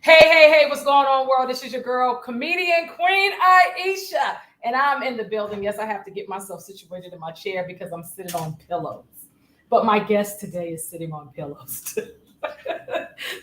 Hey, what's going on, world? This is your girl, comedian Queen Aishah, and I'm in the building. Yes, I have to get myself situated in my chair because I'm sitting on pillows. But my guest today is sitting on pillows too.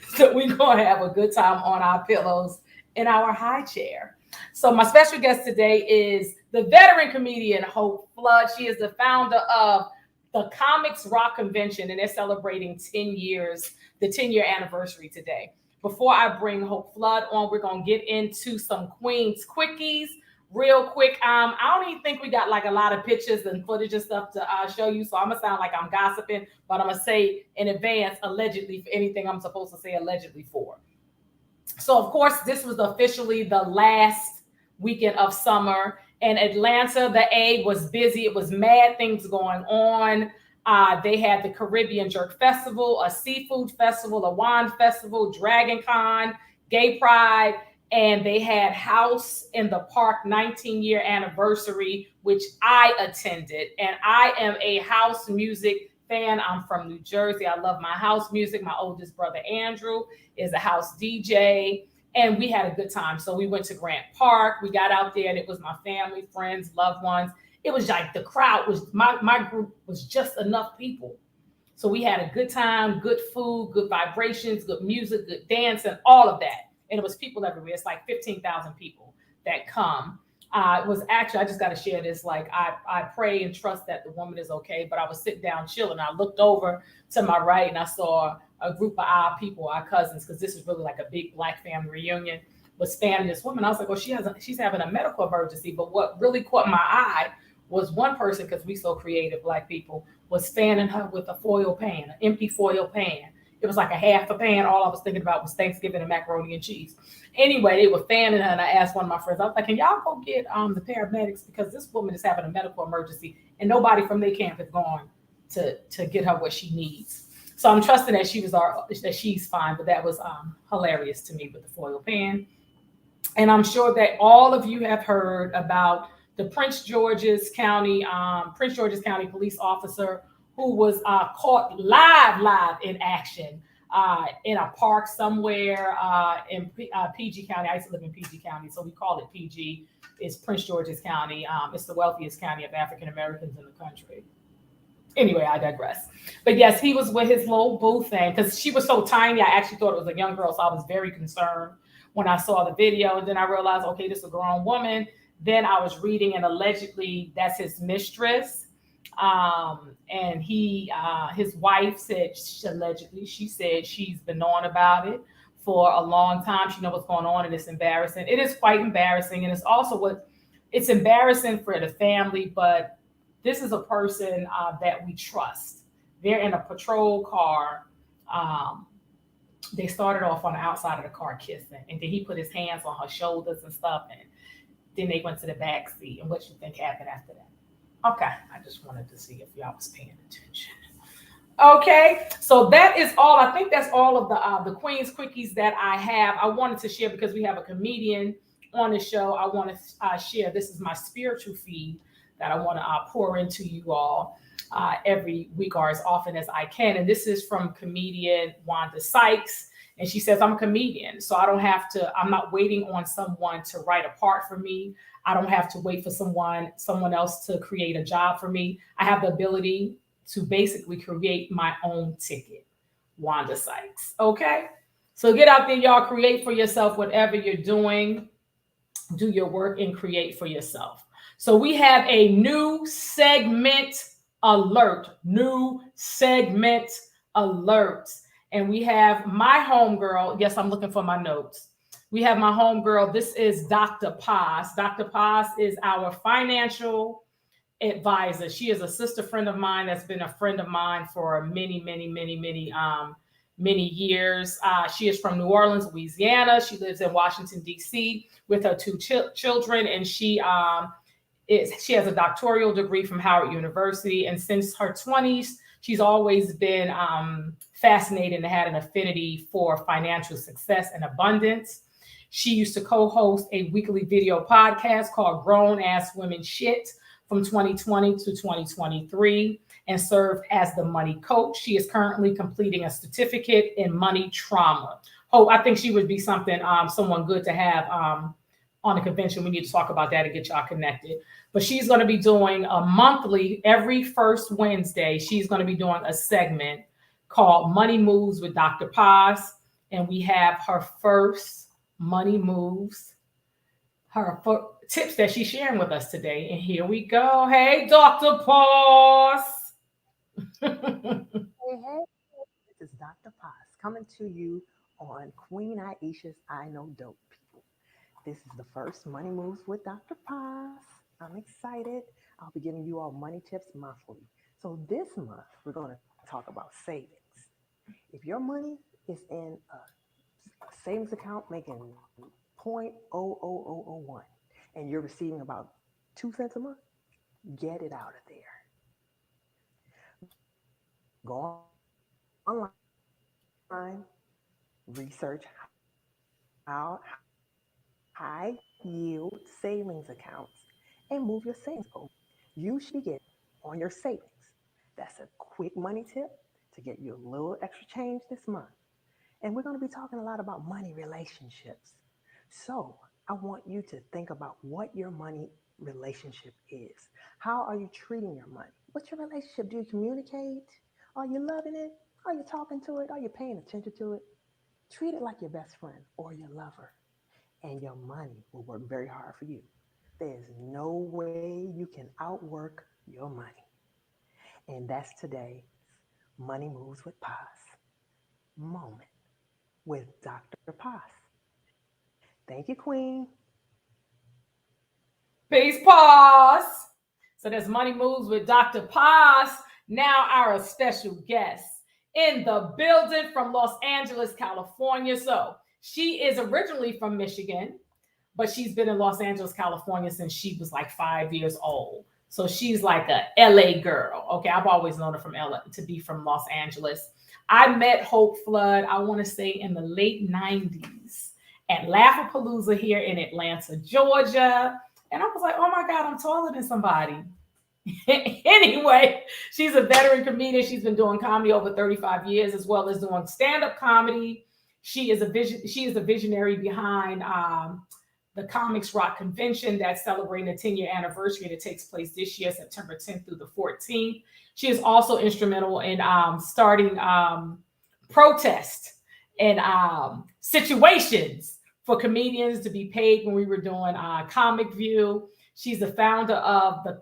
So we're going to have a good time on our pillows in our high chair. So my special guest today is the veteran comedian Hope Flood. She is the founder of the Comics Rock Convention, and they're celebrating 10 years, the 10-year anniversary today. Before I bring Hope Flood on, we're going to get into some Queens quickies real quick. I don't even think we got like a lot of pictures and footage and stuff to show you, so I'm going to sound like I'm gossiping, but I'm going to say in advance, allegedly, for anything I'm supposed to say allegedly for. So, of course, this was officially the last weekend of summer. In Atlanta, the A was busy. It was mad things going on. They had the Caribbean Jerk Festival, a seafood festival, a wine festival, Dragon Con, Gay Pride, and they had House in the Park 19-year anniversary, which I attended. And I am a house music fan. I'm from New Jersey. I love my house music. My oldest brother, Andrew, is a house DJ. And we had a good time. So we went to Grant Park. We got out there, and it was my family, friends, loved ones. It was like the crowd was, my group was just enough people. So we had a good time, good food, good vibrations, good music, good dancing, all of that. And it was people everywhere. It's like 15,000 people that come. It was actually, I just got to share this. Like I pray and trust that the woman is okay, but I was sitting down chilling. I looked over to my right and I saw a group of our people, our cousins, because this is really like a big Black family reunion, was fanning this woman. I was like, well, she's having a medical emergency. But what really caught my eye was one person, because we so creative, Black people, was fanning her with a foil pan, an empty foil pan. It was like a half a pan. All I was thinking about was Thanksgiving and macaroni and cheese. Anyway, they were fanning her, and I asked one of my friends, I was like, can y'all go get the paramedics, because this woman is having a medical emergency, and nobody from their camp has gone to get her what she needs. So I'm trusting that that she's fine, but that was hilarious to me with the foil pan. And I'm sure that all of you have heard about the Prince George's County police officer who was caught live in action in a park somewhere in PG County. I used to live in PG County, so we call it PG. It's Prince George's County. It's the wealthiest county of African Americans in the country. Anyway, I digress. But yes, he was with his little boo thing, because she was so tiny. I actually thought it was a young girl, so I was very concerned when I saw the video. And then I realized, okay, this is a grown woman. Then I was reading, and allegedly that's his mistress. And his wife said, she said she's been knowing about it for a long time. She knows what's going on, and it's embarrassing. It is quite embarrassing. And it's also it's embarrassing for the family, but this is a person that we trust. They're in a patrol car. They started off on the outside of the car kissing, and then he put his hands on her shoulders and stuff, and then they went to the back seat. And what you think happened after that? Okay, I just wanted to see if y'all was paying attention. Okay, so that is all. I think that's all of the Queen's quickies that I have. I wanted to share because we have a comedian on the show. I want to share. This is my spiritual feed that I want to pour into you all every week or as often as I can. And this is from comedian Wanda Sykes. And she says, I'm a comedian, so I don't have to, I'm not waiting on someone to write a part for me. I don't have to wait for someone else to create a job for me. I have the ability to basically create my own ticket. Wanda Sykes. Okay. So get out there, y'all, create for yourself whatever you're doing. Do your work and create for yourself. So we have a new segment alert. New segment alert. And we have my homegirl. Yes, I'm looking for my notes. We have my homegirl. This is Dr. Paz. Dr. Paz is our financial advisor. She is a sister friend of mine that's been a friend of mine for many years. She is from New Orleans, Louisiana. She lives in Washington, D.C. with her two children, and she has a doctoral degree from Howard University. And since her 20s, she's always been fascinated and had an affinity for financial success and abundance. She used to co-host a weekly video podcast called Grown Ass Women Shit from 2020 to 2023 and served as the money coach. She is currently completing a certificate in money trauma. Oh, I think she would be someone good to have on the convention. We need to talk about that and get y'all connected. But she's going to be doing a monthly, every first Wednesday, she's going to be doing a segment called Money Moves with Dr. Paz. And we have her first money moves, her tips that she's sharing with us today. And here we go. Hey, Dr. Paz. Hey, this is Dr. Paz coming to you on Queen Aishah's I Know Dope People. This is the first Money Moves with Dr. Paz. I'm excited. I'll be giving you all money tips monthly. So this month, we're going to talk about savings. If your money is in a savings account making 0.00001 and you're receiving about 2 cents a month, get it out of there. Go online, research how high yield savings accounts and move your savings goal. You should get on your savings. That's a quick money tip to get you a little extra change this month. And we're going to be talking a lot about money relationships. So I want you to think about what your money relationship is. How are you treating your money? What's your relationship? Do you communicate? Are you loving it? Are you talking to it? Are you paying attention to it? Treat it like your best friend or your lover, and your money will work very hard for you. There's no way you can outwork your money. And that's today's Money Moves with Paz moment with Dr. Paz. Thank you, Queen. Peace, Paz. So there's Money Moves with Dr. Paz. Now our special guest in the building from Los Angeles, California. So she is originally from Michigan, but she's been in Los Angeles, California since she was like 5 years old. So she's like a LA girl. Okay, I've always known her from LA to be from Los Angeles. I met Hope Flood, I want to say in the late 90s at Laugh-A-Palooza here in Atlanta, Georgia. And I was like, oh my God, I'm taller than somebody. Anyway, she's a veteran comedian. She's been doing comedy over 35 years, as well as doing stand-up comedy. She is a visionary behind the Comics Rock Convention that's celebrating the 10-year anniversary that takes place this year, September 10th through the 14th. She is also instrumental in starting protests and situations for comedians to be paid when we were doing Comic View. She's the founder of the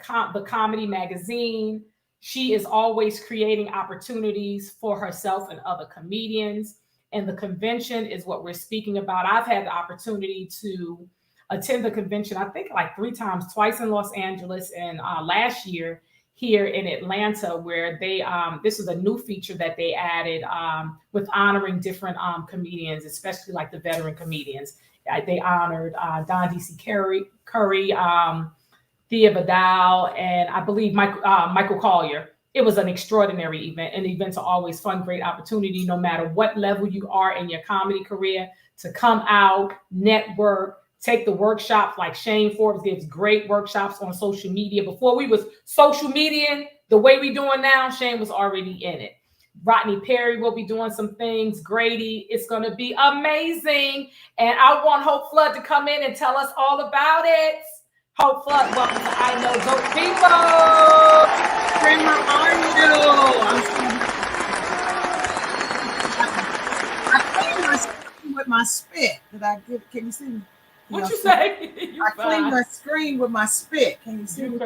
Comedy Magazine. She is always creating opportunities for herself and other comedians. And the convention is what we're speaking about. I've had the opportunity to attend the convention, I think like 3 times, twice in Los Angeles and last year here in Atlanta, where they, this is a new feature that they added with honoring different comedians, especially like the veteran comedians. They honored Don D.C. Curry, Thea Vidal, and I believe Michael Collier. it was an extraordinary event, and events are always fun, great opportunity, no matter what level you are in your comedy career, to come out, network, take the workshops. Like Shane Forbes gives great workshops on social media. Before we was social media the way we doing now, Shane was already in it. Rodney Perry will be doing some things. Grady, it's going to be amazing. And I want Hope Flood to come in and tell us all about it. Hope Flood, welcome to I Know Dope People. Friend, how are you? I cleaned my screen with my spit. Did I get? Can you see me? What you say? I cleaned my screen with my spit. Can you see me?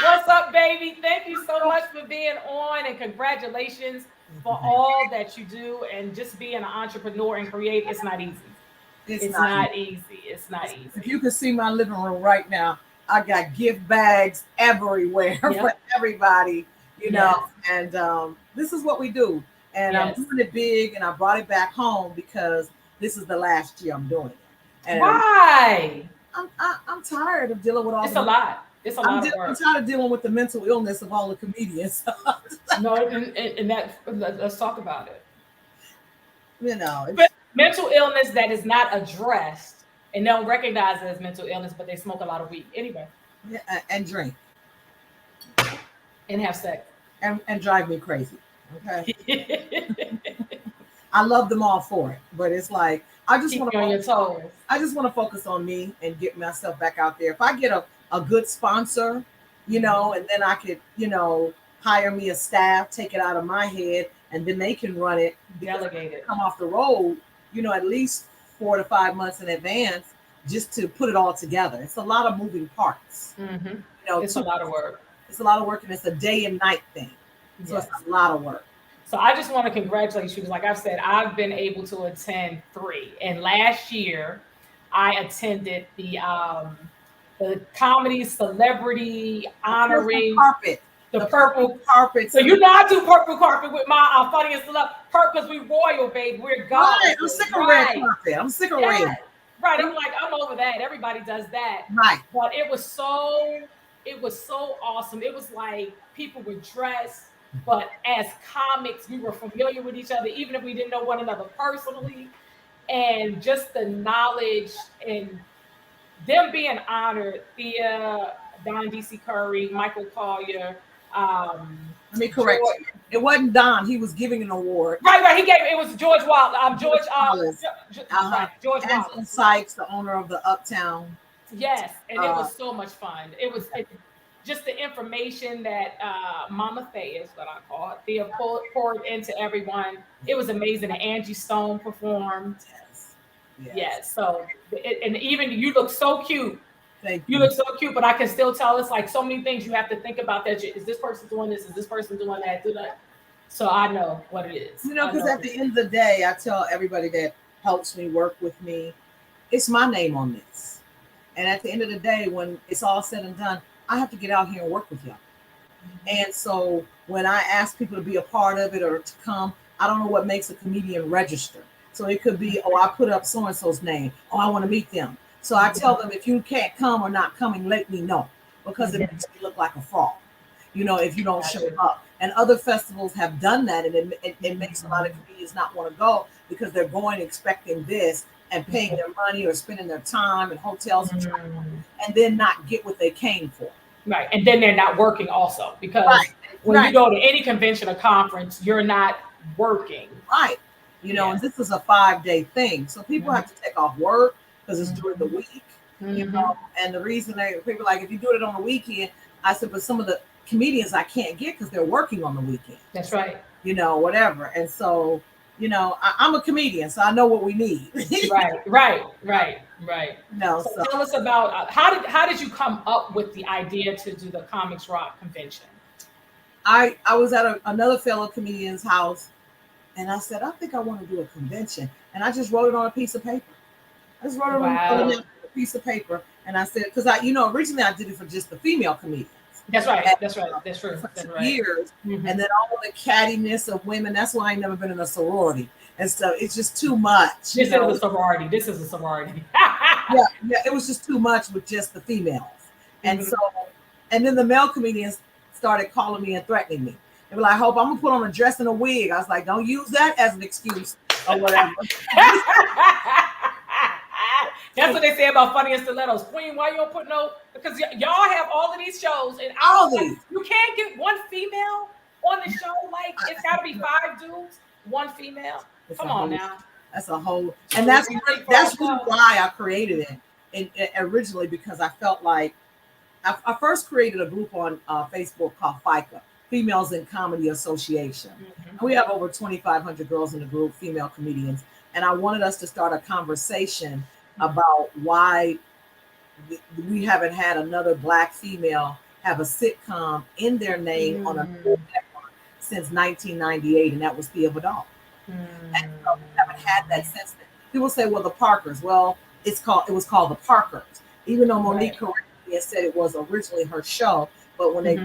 What's up, baby? Thank you so much for being on, and congratulations for all that you do, and just being an entrepreneur and create. It's not easy. It's not easy. It's not easy. If you can see my living room right now, I got gift bags everywhere for everybody, you know, and this is what we do. And I'm doing it big, and I brought it back home because this is the last year I'm doing it. And why? I'm tired of dealing with all. It's a lot. It's a lot of work. I'm tired of dealing with the mental illness of all the comedians. No, and that, let's talk about it. You know, but mental illness that is not addressed, and they don't recognize it as mental illness, but they smoke a lot of weed anyway. Yeah, and drink. And have sex. And drive me crazy. Okay. I love them all for it, but it's like I just want to on your toes. I just want to focus on me and get myself back out there. If I get a good sponsor, you know, and then I could, you know, hire me a staff, take it out of my head, and then they can run it, delegate it, come off the road, you know, at least 4 to 5 months in advance, just to put it all together. It's a lot of moving parts. Mm-hmm. You know, it's a lot of work. It's a lot of work, and it's a day and night thing. So it's a lot of work. So I just want to congratulate you, because like I've said, I've been able to attend 3. And last year I attended the comedy celebrity honoring carpet. The purple carpet. So you know I do purple carpet with my funniest love. Because we royal, babe. We're God. Right. I'm sick of red carpet. I'm sick of red. Right. I'm like, I'm over that. Everybody does that. Right. But it was so awesome. It was like people were dressed, but as comics, we were familiar with each other, even if we didn't know one another personally. And just the knowledge and them being honored, Thea, Don DC Curry, Michael Collier. Let me correct you. It wasn't Don. He was giving an award. Right. He gave it was George Wallace. George Wallace. George Wallace. Sykes, the owner of the Uptown. Yes, and it was so much fun. It was just the information that Mama Thea is what I call it. Thea poured into everyone. It was amazing. And Angie Stone performed. Yes. So, and even you look so cute. You look so cute, but I can still tell it's like so many things you have to think about. That is this person doing this? Is this person doing that? Do that? So I know what it is. You know, because at the end of the day, I tell everybody that helps me, work with me, it's my name on this. And at the end of the day, when it's all said and done, I have to get out here and work with y'all. And so when I ask people to be a part of it or to come, I don't know what makes a comedian register. So it could be, oh, I put up so-and-so's name. Oh, I want to meet them. So I tell them, if you can't come or not coming, let me know, because it makes me look like a fraud, you know, if you don't show up. And other festivals have done that, and it makes a lot of comedians not want to go because they're going expecting this and paying their money or spending their time in hotels and then not get what they came for. Right. And then they're not working also, because when you go to any convention or conference, you're not working. Right. You know, and this is a 5-day thing. So people have to take off work because it's during the week, you know. And the reason people are like, if you do it on the weekend, I said, but some of the comedians I can't get because they're working on the weekend. That's right. You know, whatever. And so, you know, I'm a comedian, so I know what we need. Right. No, so tell us about how did you come up with the idea to do the Comics Rock convention? I was at another fellow comedian's house, and I said, I think I want to do a convention. And I just wrote it on a piece of paper. I just wrote it on a piece of paper. And I said, because originally I did it for just the female comedians. That's right. That's true. For 2 years. And then all the cattiness of women. That's why I ain't never been in a sorority and stuff. It's just too much. This is a sorority. Yeah. It was just too much with just the females. And so, and then the male comedians started calling me and threatening me. They were like, Hope, I'm gonna put on a dress and a wig. I was like, don't use that as an excuse or whatever. That's what they say about Funny and Stilettos. Queen, why you don't put no? Because y'all have all of these shows, and All these. you can't get one female on the show. Like it's got to be 5 dudes, 1 female. Come on now. That's a whole, and that's really why I created it. And originally, because I felt like I first created a group on Facebook called FICA, Females in Comedy Association. We have over 2,500 girls in the group, female comedians, and I wanted us to start a conversation about why we haven't had another Black female have a sitcom in their name on a network since 1998, and that was Thea Vidal. And so we haven't had that since then. People say, well, the Parkers. Well, it was called the Parkers, even though Monique corrected me and said it was originally her show. But when they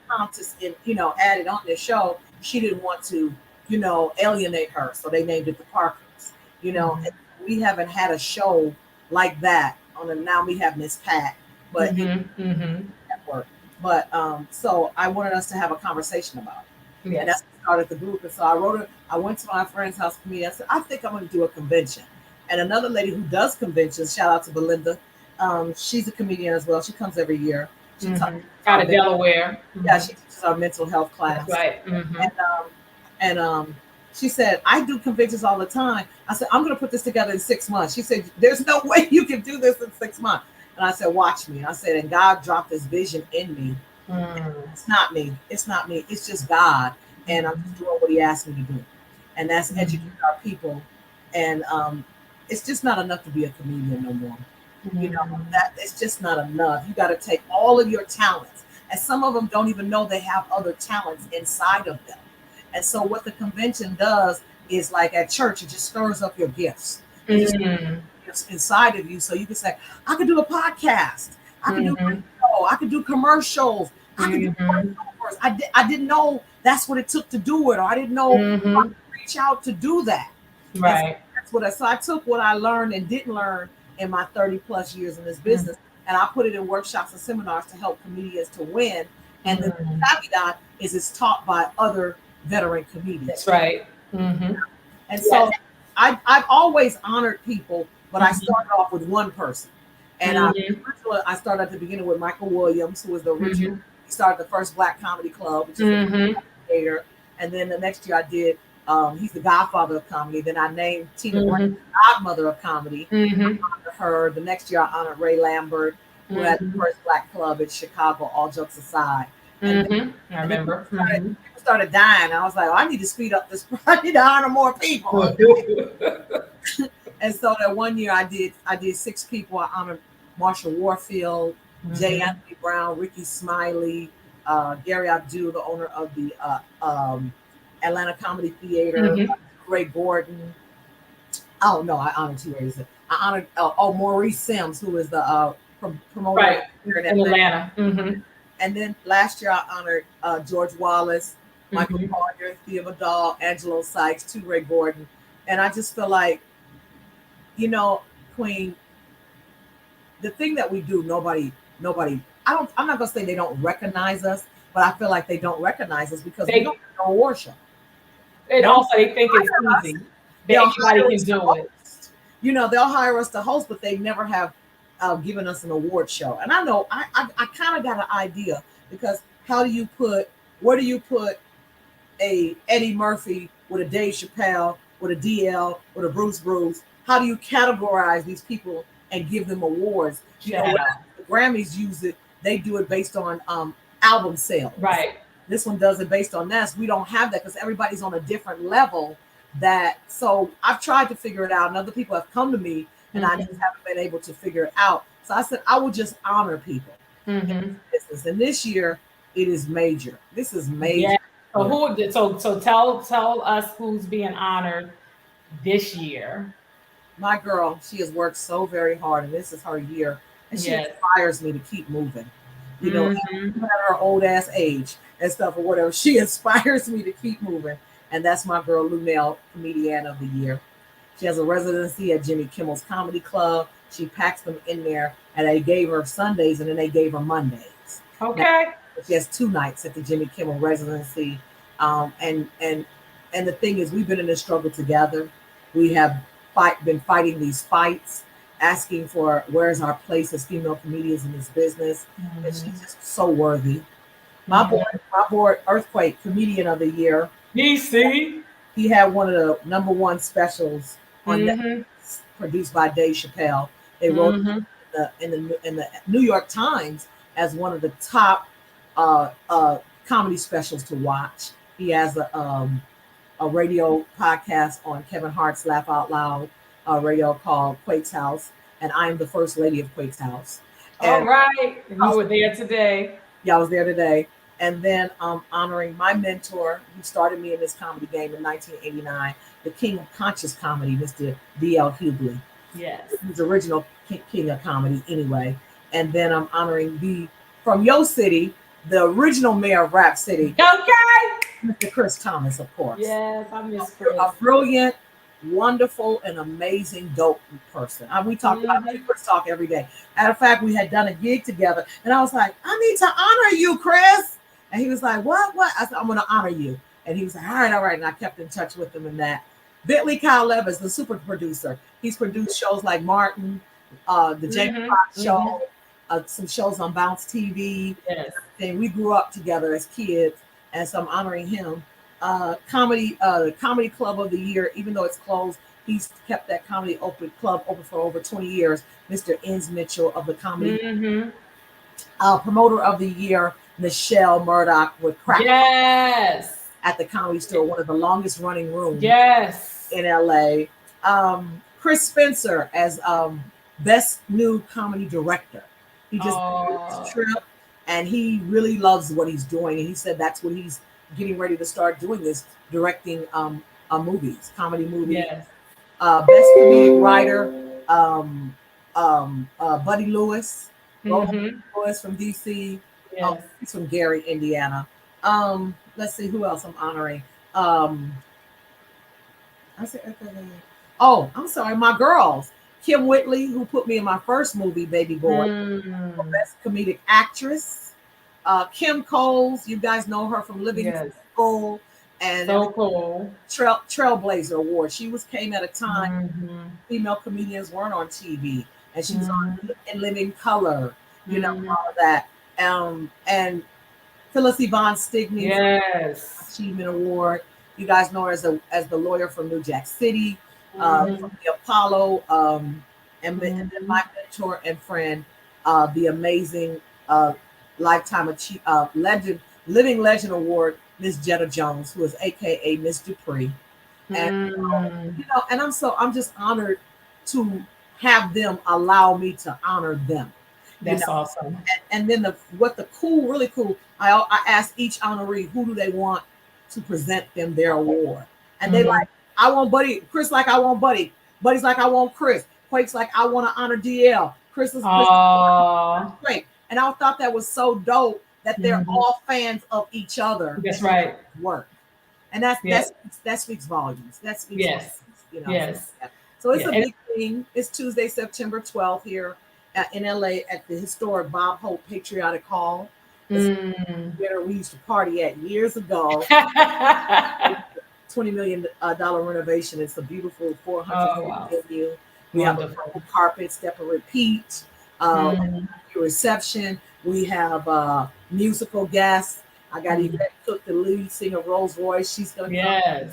added on their show, she didn't want to, alienate her, so they named it the Parkers. And we haven't had a show like that on it. Now we have Miss Pat, but network. But so I wanted us to have a conversation about it. Yes. And that's what started the group. And so I went to my friend's house comedian. I said, I think I'm going to do a convention. And another lady who does conventions, shout out to Belinda. She's a comedian as well. She comes every year. She out of Delaware. Yeah, she teaches our mental health class. That's right. And she said, I do conventions all the time. I said, I'm going to put this together in 6 months. She said, there's no way you can do this in 6 months. And I said, watch me. And I said, and God dropped this vision in me. It's not me. It's not me. It's just God. And I'm just doing what he asked me to do. And that's educate our people. And it's just not enough to be a comedian no more. That it's just not enough. You got to take all of your talents. And some of them don't even know they have other talents inside of them. And so what the convention does is, like at church, it just stirs up your gifts. It's inside of you. So you can say, I could do a podcast. I could do radio. I could do commercials. I could do voiceovers. I didn't know that's what it took to do it. Or I didn't know how to reach out to do that. Right. So I took what I learned and didn't learn in my 30 plus years in this business, and I put it in workshops and seminars to help comedians to win. And the caveat is it's taught by other veteran comedians. That's right. And so I've always honored people, but I started off with one person. And I started at the beginning with Michael Williams, who was the original. He started the first Black Comedy Club, which is a creator. And then the next year I did, he's the godfather of comedy. Then I named Tina Grant the godmother of comedy. I honored her. The next year I honored Ray Lambert, who had the first Black club in Chicago, all jokes aside. And I remember. People started dying. I was like, I need to speed up this. I need to honor more people. And so that one year I did 6 people. I honored Marshall Warfield, J. Anthony Brown, Ricky Smiley, Gary Abdul, the owner of the Atlanta Comedy Theater, Ray Gordon. Oh no, I honored 2 ways. I honored Maurice Sims, who is the promoter here in Atlanta. And then last year I honored George Wallace, Michael Collier, Thea Vidal, Angelo Sykes, Ray Gordon. And I just feel like, Queen, the thing that we do, nobody, I'm not gonna say they don't recognize us, but I feel like they don't recognize us because we don't have no award show. And also they think it's easy. Anybody can do it. They'll hire us to host, but they never have given us an award show. And I know I kind of got an idea, because where do you put a Eddie Murphy with a Dave Chappelle, with a DL, with a Bruce? How do you categorize these people and give them awards? The Grammys use it. They do it based on album sales. Right. This one does it based on that. So we don't have that because everybody's on a different level. So I've tried to figure it out, and other people have come to me, and I just haven't been able to figure it out. So I said I will just honor people in this business. And this year it is major. This is major. Yeah. So tell us who's being honored this year. My girl, she has worked so very hard, and this is her year, and she inspires me to keep moving. Even at her old ass age and stuff or whatever, she inspires me to keep moving. And that's my girl Lunel, Comedienne of the Year. She has a residency at Jimmy Kimmel's Comedy Club. She packs them in there, and they gave her Sundays, and then they gave her Mondays. Okay. She has 2 nights at the Jimmy Kimmel residency. And the thing is, we've been in this struggle together. We have been fighting these fights, asking for where's our place as female comedians in this business. And she's just so worthy. My boy, Earthquake Comedian of the Year. DC. He had one of the #1 specials on Netflix, produced by Dave Chappelle. They wrote in the New York Times as one of the top comedy specials to watch. He has a radio podcast on Kevin Hart's Laugh Out Loud radio called Quake's House, and I am the first lady of Quake's House. All right, you were there today. Yeah, I was there today. And then honoring my mentor, who started me in this comedy game in 1989, the king of conscious comedy, Mr. D.L. Hughley. Yes. He's the original king of comedy anyway. And then I'm honoring from Yo City, the original mayor of Rap City. Okay. Mr. Chris Thomas, of course. Yes, I miss Chris. A brilliant, wonderful, and amazing dope person. We talk about Chris talk every day. Matter of fact, we had done a gig together, and I was like, I need to honor you, Chris. And he was like, what? I said, I'm going to honor you. And he was like, all right. And I kept in touch with him in that. Bentley Kyle Levis, the super producer. He's produced shows like Martin, the Jamie Foxx show, some shows on Bounce TV. Yes. And we grew up together as kids. And so I'm honoring him. Comedy Club of the Year, even though it's closed, he's kept that comedy club open for over 20 years. Mr. Enns Mitchell of the Comedy. Promoter of the Year, Michelle Murdoch with Crack. Yes. At the Comedy Store, one of the longest running rooms. Yes. In LA. Chris Spencer as Best New Comedy Director. He just did this trip, and he really loves what he's doing. And he said that's what he's getting ready to start doing, is directing movies, comedy movies. Yes. Best Comedic Writer, Buddy Lewis. Lewis from DC. Yes. He's from Gary, Indiana. Let's see who else I'm honoring. I'm sorry, my girls. Kim Whitley, who put me in my first movie, Baby Boy, Best Comedic Actress. Kim Coles, you guys know her from Living School, and so cool. Trailblazer Award. She came at a time female comedians weren't on TV, and she was on In Living Color, all of that. And Phyllis Yvonne Stigney's Achievement Award. You guys know her as the lawyer from New Jack City, from the Apollo, and then my mentor and friend, the amazing Lifetime Living Legend Award, Miss Jetta Jones, who is AKA Miss Dupree. And and I'm just honored to have them allow me to honor them. That's awesome. And then really cool, I asked each honoree who do they want to present them their award. And they like, I want Buddy. Chris like, I want Buddy. Buddy's like, I want Chris. Quake's like, I want to honor DL. Chris is Quake. And I thought that was so dope that they're all fans of each other. That's right. Work. And that speaks volumes. That speaks volumes, Yes. So it's a big thing. It's Tuesday, September 12th here in LA at the historic Bob Hope Patriotic Hall. Where we used to party at years ago. $20 million renovation. It's a beautiful 400 venue. We have a purple carpet, step and repeat. Reception. We have musical guests. I got Yvette Cook, the lead singer, Rolls Royce. She's gonna come.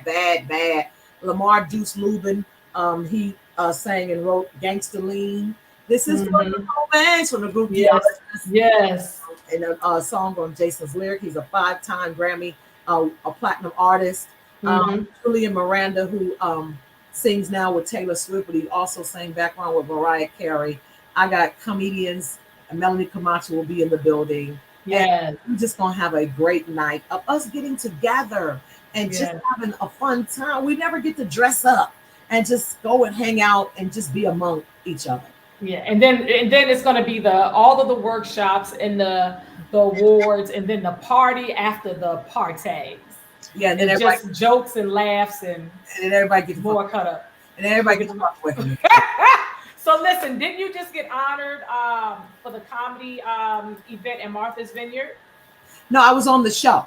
Bad. Lamar Deuce Lubin. He sang and wrote Gangsta Lean. This is for the romance from the group. Yes. And a song on Jason's lyric. He's a 5-time Grammy, a platinum artist. Julian Miranda, who sings now with Taylor Swift, but he also sang background with Mariah Carey. I got comedians, and Melanie Camacho will be in the building. Yeah, we're just gonna have a great night of us getting together and just having a fun time. We never get to dress up and just go and hang out and just be among each other. Yeah, and then it's going to be all of the workshops and the awards, and then the party after the parties. Yeah, and then everybody, just jokes and laughs, and then everybody gets more cut up, and then everybody gets fucked with. So listen, didn't you just get honored for the comedy event in Martha's Vineyard? No, I was on the show.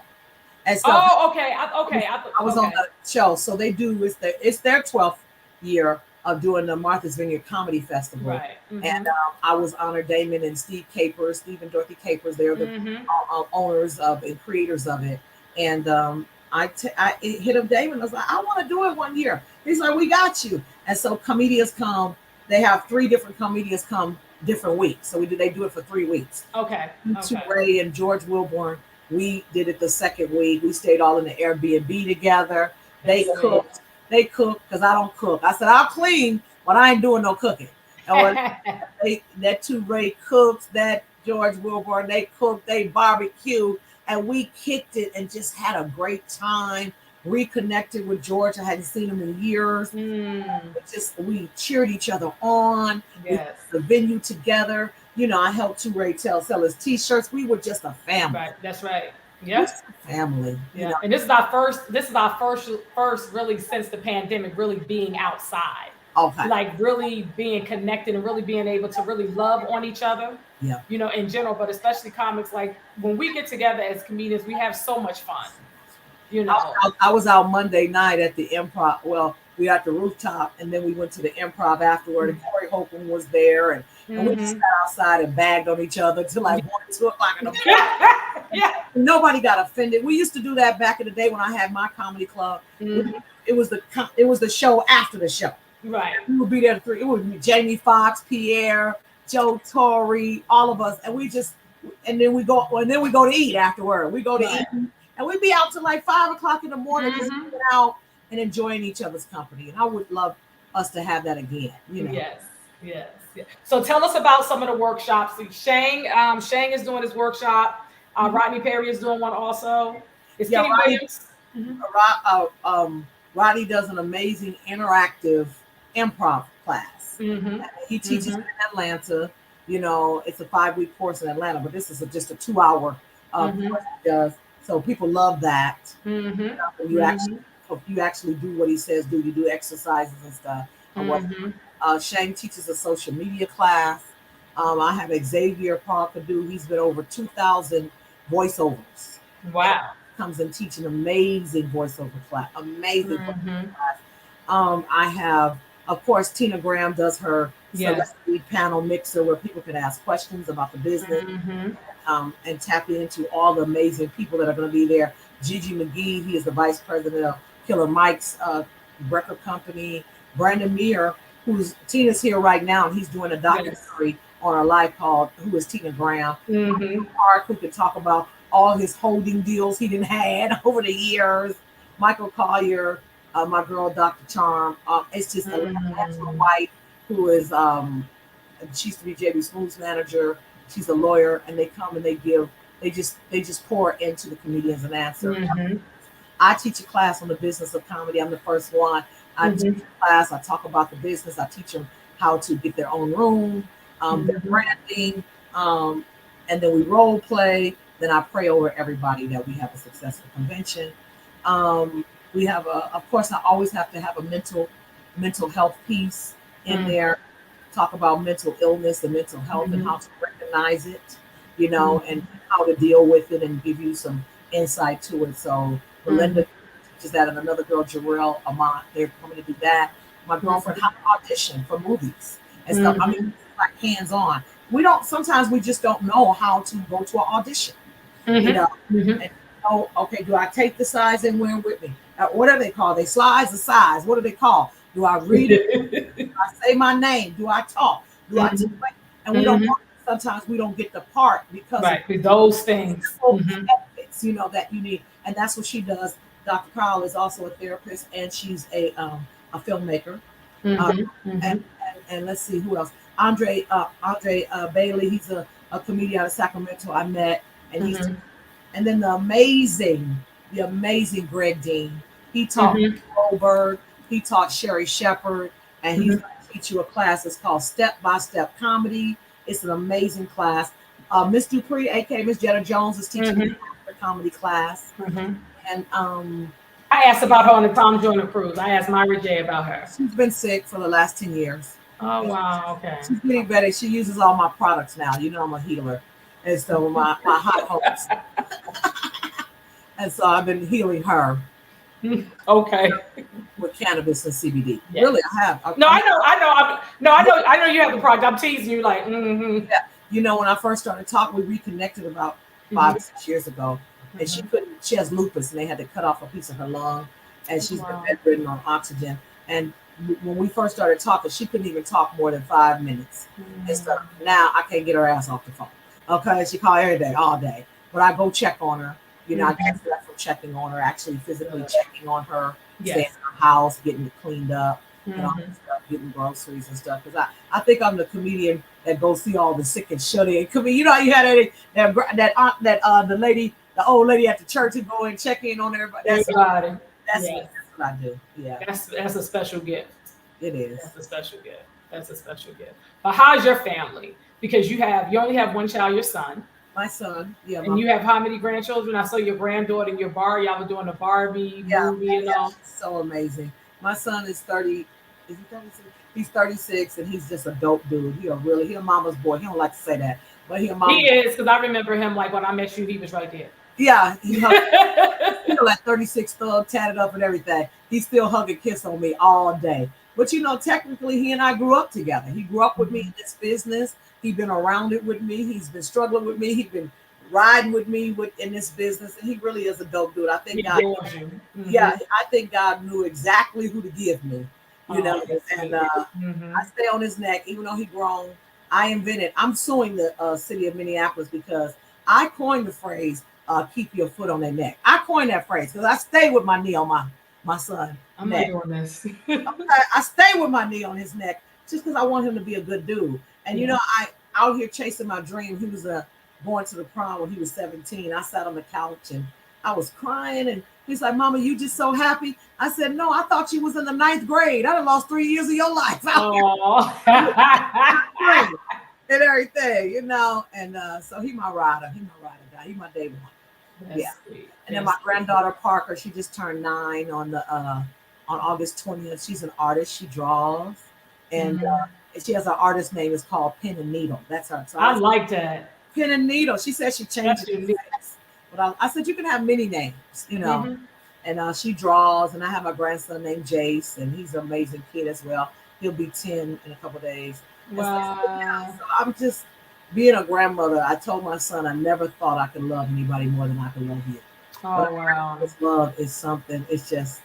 And so Oh, okay. I was on the show. So they do, it's their 12th year of doing the Martha's Vineyard Comedy Festival. Right. Mm-hmm. And I was honored. Damon and Steve and Dorothy Capers, they're the owners of and creators of it. And I hit up Damon. I was like, I want to do it one year. He's like, we got you. And so comedians come. They have 3 different comedians come different weeks. So they do it for 3 weeks. Okay. Ray and George Wilborn. We did it the second week. We stayed all in the Airbnb together. They cooked. They cooked because I don't cook. I said, I'll clean, but I ain't doing no cooking. And that 2 Ray cooks, that George Wilborn, they cooked, they barbecue, and we kicked it and just had a great time. Reconnected with George. I hadn't seen him in years. We cheered each other on. Yes. We the venue together. You know, I helped 2 Ray sell his t-shirts. We were just a family. Right. That's right. Yes. Family. Yeah. You know? And this is our first really since the pandemic, really being outside. Okay. Like really being connected and really being able to really love on each other. Yeah. You know, in general, but especially comics. Like when we get together as comedians, we have so much fun. You know, I was out Monday night at the Improv. Well, we were at the rooftop, and then we went to the Improv afterward. And Corey Holcomb was there, and we just sat outside and bagged on each other till like 1 or 2 o'clock in the morning. Yeah. Nobody got offended. We used to do that back in the day when I had my comedy club. It was the show after the show. Right. We would be there at 3. It would be Jamie Foxx, Pierre, Joe Torre, all of us, and then we go to eat afterward. We go to eat. And we'd be out till like 5 o'clock in the morning, just hanging out and enjoying each other's company. And I would love us to have that again. You know. Yes. So tell us about some of the workshops. Shang is doing his workshop. Rodney Perry is doing one also. Kenny Williams. Rodney does an amazing interactive improv class. He teaches in Atlanta. You know, it's a 5-week course in Atlanta, but this is just a 2-hour course he does. So people love that. You actually do what he says do. You do exercises and stuff. Shane teaches a social media class. I have Xavier Parkadu. He's been over 2,000 voiceovers. Wow. Comes and teach an amazing voiceover class. Voiceover class. I have, of course, Tina Graham does her celebrity panel mixer where people can ask questions about the business. And tap into all the amazing people that are going to be there. Gigi McGee, he is the vice president of Killer Mike's record company. Brandon Meir, Tina's here right now, and he's doing a documentary on her life called Who is Tina Graham? Park, who can talk about all his holding deals he didn't had over the years. Michael Collier, my girl, Dr. Charm. It's just a natural wife who is, she used to be JB Smooth's manager. She's a lawyer, and they come and they just pour into the comedians and answer. I teach a class on the business of comedy. I'm the first one. I teach a class. I talk about the business. I teach them how to get their own room, their branding, and then we role play. Then I pray over everybody that we have a successful convention. We have of course, I always have to have a mental health piece in there. Talk about mental illness and mental health and how to recognize it, you know, and how to deal with it and give you some insight to it. So Belinda teaches that, and another girl, Jarrell Amont, they're coming to do that. My girlfriend, how to audition for movies and stuff. I mean, like hands-on. Sometimes we just don't know how to go to an audition, you know, and okay, do I take the size and wear with me? What are they called? They slides the size. What do they call? Do I read it? Do I say my name? Do I talk? Do I do it? And we don't. Sometimes we don't get the part because of those things. Ethics, you know, that you need, and that's what she does. Dr. Carl is also a therapist, and she's a filmmaker. And let's see who else. Andre Bailey. He's a comedian out of Sacramento. I met, and he's and then the amazing Greg Dean. He taught Goldberg. He taught Sherry Shepard, and he's going to teach you a class. It's called Step by Step Comedy. It's an amazing class. Miss Dupree, aka Miss Jetta Jones, is teaching the comedy class. And I asked about her on the Tom Joyner cruise. I asked Myra J about her. She's been sick for the last 10 years. Oh wow, okay. She's getting better. She uses all my products now. You know I'm a healer, and so my hot hopes. And so I've been healing her Okay. with cannabis and CBD. Yes. Really, I have. No, I know you have the product. I'm teasing you like, mm-hmm. Yeah. You know, when I first started talking, we reconnected about 5 or 6 years ago, and she couldn't. She has lupus, and they had to cut off a piece of her lung, and she's been bedridden on oxygen. And when we first started talking, she couldn't even talk more than 5 minutes. And so now I can't get her ass off the phone. Okay, she called every day, all day. But I go check on her. You know, I get that from checking on her, actually physically checking on her, staying in her house, getting it cleaned up, and all that stuff, getting groceries and stuff. Because I think I'm the comedian that goes see all the sick and shut in. You know, you had the old lady at the church who go and check in on everybody. That's what I do. Yeah, that's a special gift. It is. That's a special gift. That's a special gift. But how's your family? Because you only have one child, your son. My son, yeah. And you have how many grandchildren? I saw your granddaughter in your bar. Y'all were doing a Barbie movie and all. So amazing. My son is 30. Is he 36? He's 36, and he's just a dope dude. He a mama's boy. He don't like to say that, but he is, because I remember him like when I met you, he was right there. Yeah, he's like 36 thug, tatted up and everything. He still hug and kiss on me all day. But you know, technically, he and I grew up together. He grew up with me in this business. He's been around it with me. He's been struggling with me. He's been riding with me in this business, and he really is a dope dude. I think God, I think God knew exactly who to give me. You know, and I stay on his neck, even though he grown. I'm suing the city of Minneapolis because I coined the phrase "keep your foot on their neck." I coined that phrase because I stay with my knee on my son. I'm not doing this. I stay with my knee on his neck just because I want him to be a good dude. And you know, I out here chasing my dream. He was going to the prom when he was 17. I sat on the couch and I was crying, and he's like, "Mama, you just so happy." I said, "No, I thought you was in the 9th grade. I done lost 3 years of your life out here." And everything, you know. And so he my rider. He my rider guy. He my day one. Sweet. And then my granddaughter Parker, she just turned 9 on August 20th. She's an artist. She draws, and she has an artist name. It's called Pen and Needle. That's her. So I like that. Pen and Needle. She said she changed it. But I said you can have many names, you know. And she draws, and I have my grandson named Jace, and he's an amazing kid as well. He'll be 10 in a couple of days. Wow. So I'm just being a grandmother. I told my son I never thought I could love anybody more than I could love you. Oh, wow. This love is something. It's just,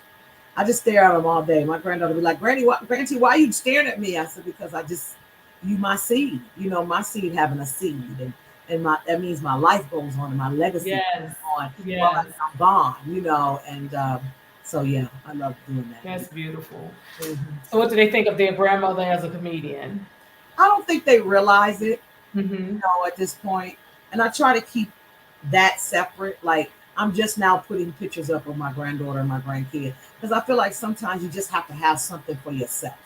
I just stare at him all day. My granddaughter will be like, Granny, why are you staring at me? I said, because you my seed. You know, my seed having a seed. And that means my life goes on and my legacy goes on while I'm gone, you know. And so, yeah, I love doing that. That's beautiful. So what do they think of their grandmother as a comedian? I don't think they realize it, you know, at this point. And I try to keep that separate. Like, I'm just now putting pictures up of my granddaughter and my grandkid because I feel like sometimes you just have to have something for yourself.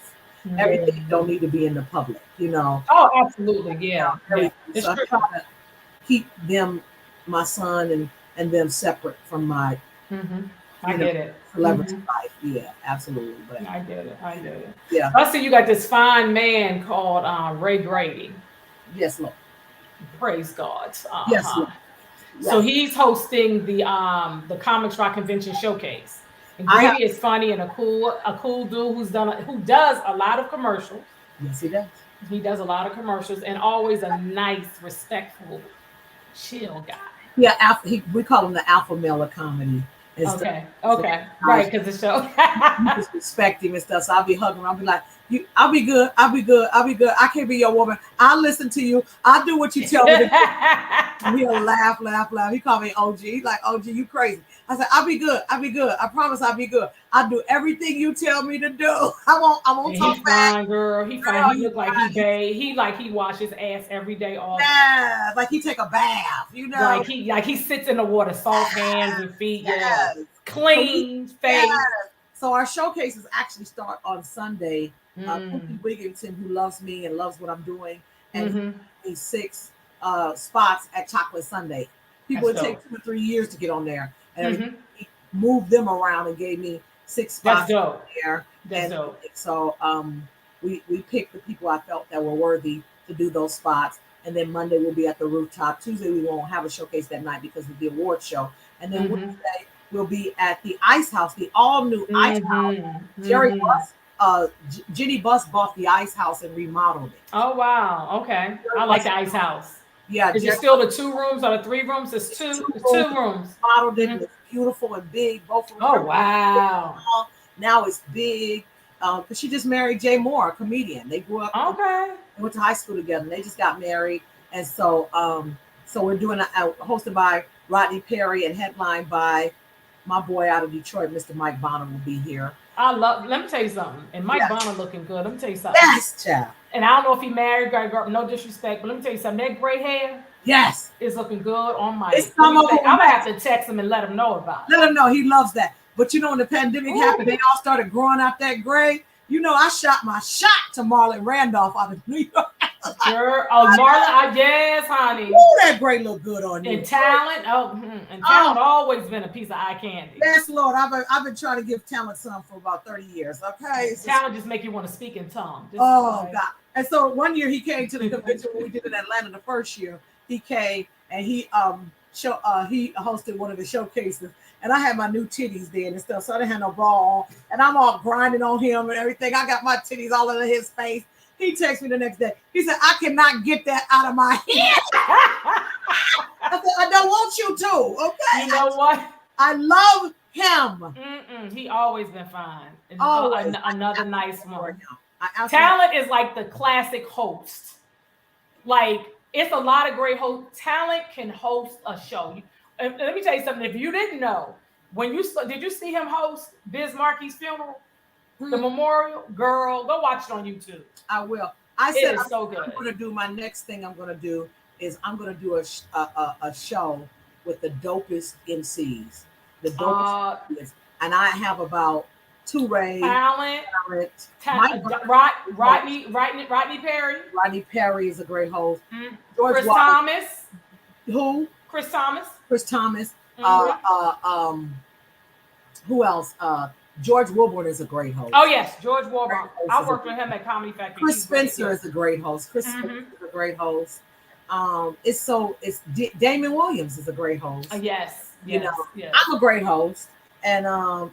Everything don't need to be in the public, you know. Oh, absolutely, yeah. So I try to keep them, my son and them separate from my I get it. Celebrity life. Yeah, absolutely. But I get it. Yeah. I see you got this fine man called Ray Grady. Yes, Lord. Praise God. Yes, Lord. Yeah. So he's hosting the Comics Rock Convention Showcase. And Grady is funny and a cool dude who does a lot of commercials. Yes, he does. He does a lot of commercials and always a nice, respectful, chill guy. Yeah, we call him the alpha male of comedy. Okay. Right, because the show. You just respect him and stuff. So I'll be hugging him. I'll be like, I'll be good. I can't be your woman. I'll listen to you. I'll do what you tell me to do. And he'll laugh. He called me OG. He's like, OG, you crazy. I said, I'll be good. I promise I'll be good. I'll do everything you tell me to do. I won't talk back. Fine, girl. He fine. He look like he bathe. He wash his ass every day. Yeah, like he take a bath, you know. Like he sits in the water, soft hands and feet. Yeah. Clean face. Yes. So our showcases actually start on Sunday. Cookie Wigginton, who loves me and loves what I'm doing, and these 6 spots at Chocolate Sunday. People would take 2 or 3 years to get on there, and he moved them around and gave me 6 spots there. That's dope. So we picked the people I felt that were worthy to do those spots, and then Monday we'll be at the rooftop. Tuesday we won't have a showcase that night because of the award show. and then Wednesday we'll be at the Ice House, the all new Ice House. Jerry Bus, Jenny Bus bought the Ice House and remodeled it. Oh wow, okay. I like the Ice House. Yeah, is it still the 2 rooms or the 3 rooms? It's two rooms. Modeled it. It's beautiful and big. Both rooms. Oh wow. Now it's big. Because she just married Jay Moore, a comedian. They grew up. Okay. Went to high school together. And they just got married, and so we're doing hosted by Rodney Perry and headlined by my boy out of Detroit, Mr. Mike Bonner will be here. Let me tell you something. And Mike Bonner looking good. Let me tell you something. Yes, child. And I don't know if he married, no disrespect, but let me tell you something. That gray hair, is looking good on Mike. I'm gonna have to text him and let him know about it. Let him know he loves that. But you know, when the pandemic happened, they all started growing out that gray. You know, I shot my shot to Marlon Randolph out of New York. Sure. Marlon, yes, honey. Ooh, that gray look good on you. And talent, talent always been a piece of eye candy. Yes, Lord. I've been trying to give talent some for about 30 years. Okay. Talent just make you want to speak in tongue. God. And so one year he came to the convention when we did in Atlanta the first year. He came and he hosted one of the showcases. And I had my new titties there and stuff, so I didn't have no bra on. And I'm all grinding on him and everything. I got my titties all over his face. He texted me the next day. He said, I cannot get that out of my head. I said, I don't want you to, okay? You know what? I love him. He always been fine. Another nice one. Talent is like the classic host. Like, it's a lot of great hosts. Talent can host a show. And let me tell you something. If you didn't know, did you see him host Biz Markie's funeral? The memorial? Girl, go watch it on YouTube. I will. I said so good. I'm going to do my next thing. I'm going to do a show with the dopest MCs. The dopest MCs. And I have about Touré, Talent, Rodney Perry. Rodney Perry is a great host. Chris Thomas. Who? Chris Thomas. Who else? George Wilborn is a great host. Oh yes, George Wilborn. I worked with him at Comedy Factory. Chris Spencer is a great host. Spencer is a great host. Damon Williams is a great host. Yes. I'm a great host, and I'm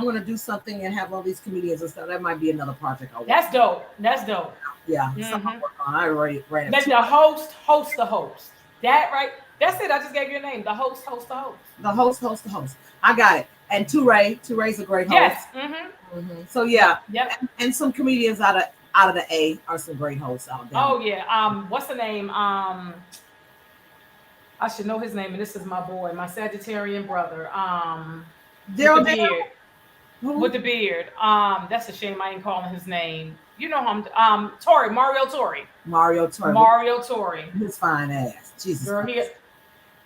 going to do something and have all these comedians and stuff. That might be another project. That's dope. Yeah, something I'm working on. I already ran it. Then the host the host. That right? That's it. I just gave you a name. The host the host. The host. I got it. And Touré's a great host. Yes. So yeah. Yep. And some comedians out of the A are some great hosts out there. Oh yeah. What's the name? I should know his name, and this is my boy, my Sagittarian brother. With the beard. With the beard. That's a shame I ain't calling his name. You know him. Mario Torre. His fine ass. Jesus. Girl,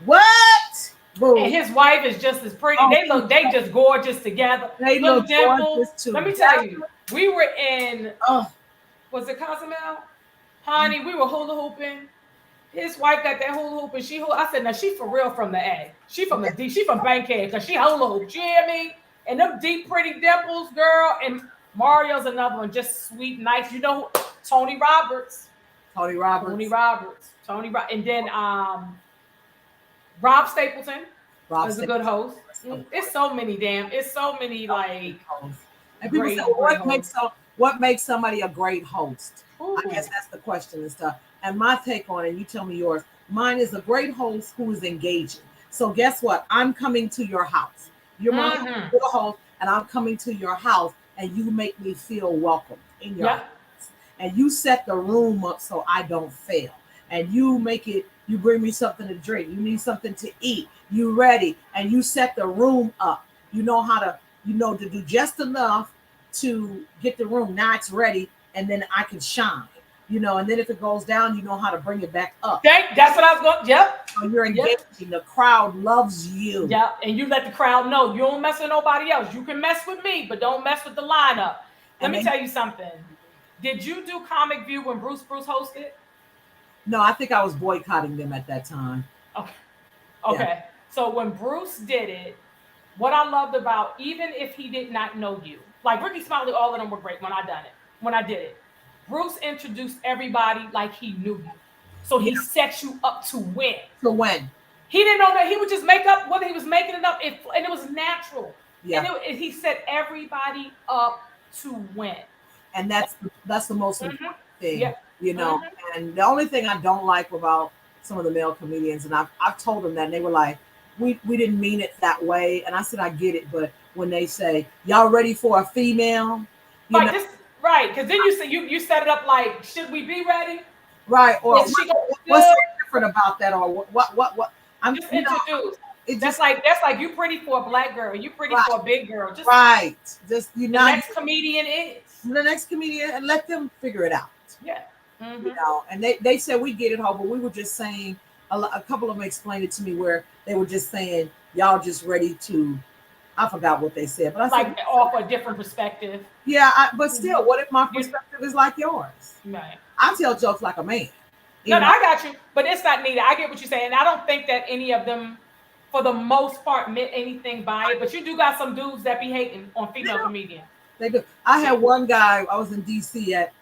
what? Boom. And his wife is just as pretty. They just gorgeous together. They look gorgeous too. Let me tell you, we were in was it Cozumel? Honey, we were hula hooping. His wife got that hula hoop and I said, now she for real from the A. She from the D. She from Bankhead because she hula hoop. You hear me? And them deep pretty dimples, girl. And Mario's another one, just sweet, nice. You know who? Tony Roberts. And then Rob Stapleton is a good host. It's so many like. And people say, what makes somebody a great host? Ooh. I guess that's the question and stuff. And my take on it, you tell me yours. Mine is a great host who is engaging. So guess what? I'm coming to your house. You're my host, and I'm coming to your house, and you make me feel welcome in your house. And you set the room up so I don't fail. And you bring me something to drink. You need something to eat. You ready. And you set the room up. You know how to, to do just enough to get the room. Now it's ready. And then I can shine, and then if it goes down, you know how to bring it back up. That's what I was going. Yep. So you're engaging. Yep. The crowd loves you. Yeah. And you let the crowd know you don't mess with nobody else. You can mess with me, but don't mess with the lineup. Let me tell you something. Did you do Comic View when Bruce hosted? No, I think I was boycotting them at that time. Okay. Yeah. So when Bruce did it, what I loved about, even if he did not know you, like Ricky Smiley, all of them were great when I did it. Bruce introduced everybody like he knew you. So he set you up to win. He didn't know that. He would just make up whether he was making it up, and it was natural. Yeah. And he set everybody up to win. And that's the most important thing, Yep. you know. And the only thing I don't like about some of the male comedians, and I've told them that, and they were like, we didn't mean it that way. And I said, I get it, but when they say, y'all ready for a female? Right, because then you set it up like, should we be ready? Right, or what's so different about that, or what? I'm just introduced. That's like you pretty for a black girl, you pretty for a big girl. Just just the next comedian is the next comedian, and let them figure it out. Yeah, you know. And they said we get it, Hope, but we were just saying a couple of them explained it to me where they were just saying y'all just ready to. I forgot what they said, but I like said offer a different perspective. Yeah, but still, what if my perspective is like yours? Right. I tell jokes like a man. No, I got you, but it's not needed. I get what you're saying. I don't think that any of them, for the most part, meant anything by it. But you do got some dudes that be hating on female comedians. They do. I had one guy. I was in DC at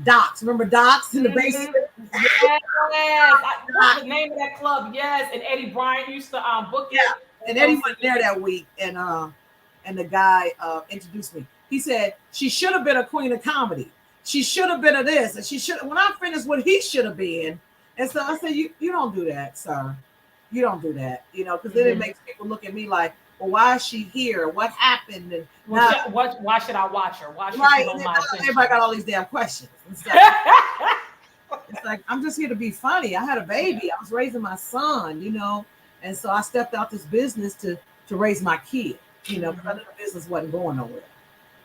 Doc's. Remember Doc's in the basement? Yes. What's the name of that club? Yes. And Eddie Bryant used to book it. And Eddie went there that week, and the guy introduced me. He said she should have been a queen of comedy. She should have been a this, and she should. When I finished what he should have been, and so I said, you don't do that, sir. You don't do that, you know, because then it makes people look at me like, well, why is she here? What happened? And why should I watch her? Why should she hold my attention? Everybody got all these damn questions. It's like I'm just here to be funny. I had a baby. I was raising my son, you know, and so I stepped out this business to raise my kid, you know, because I knew the business wasn't going nowhere,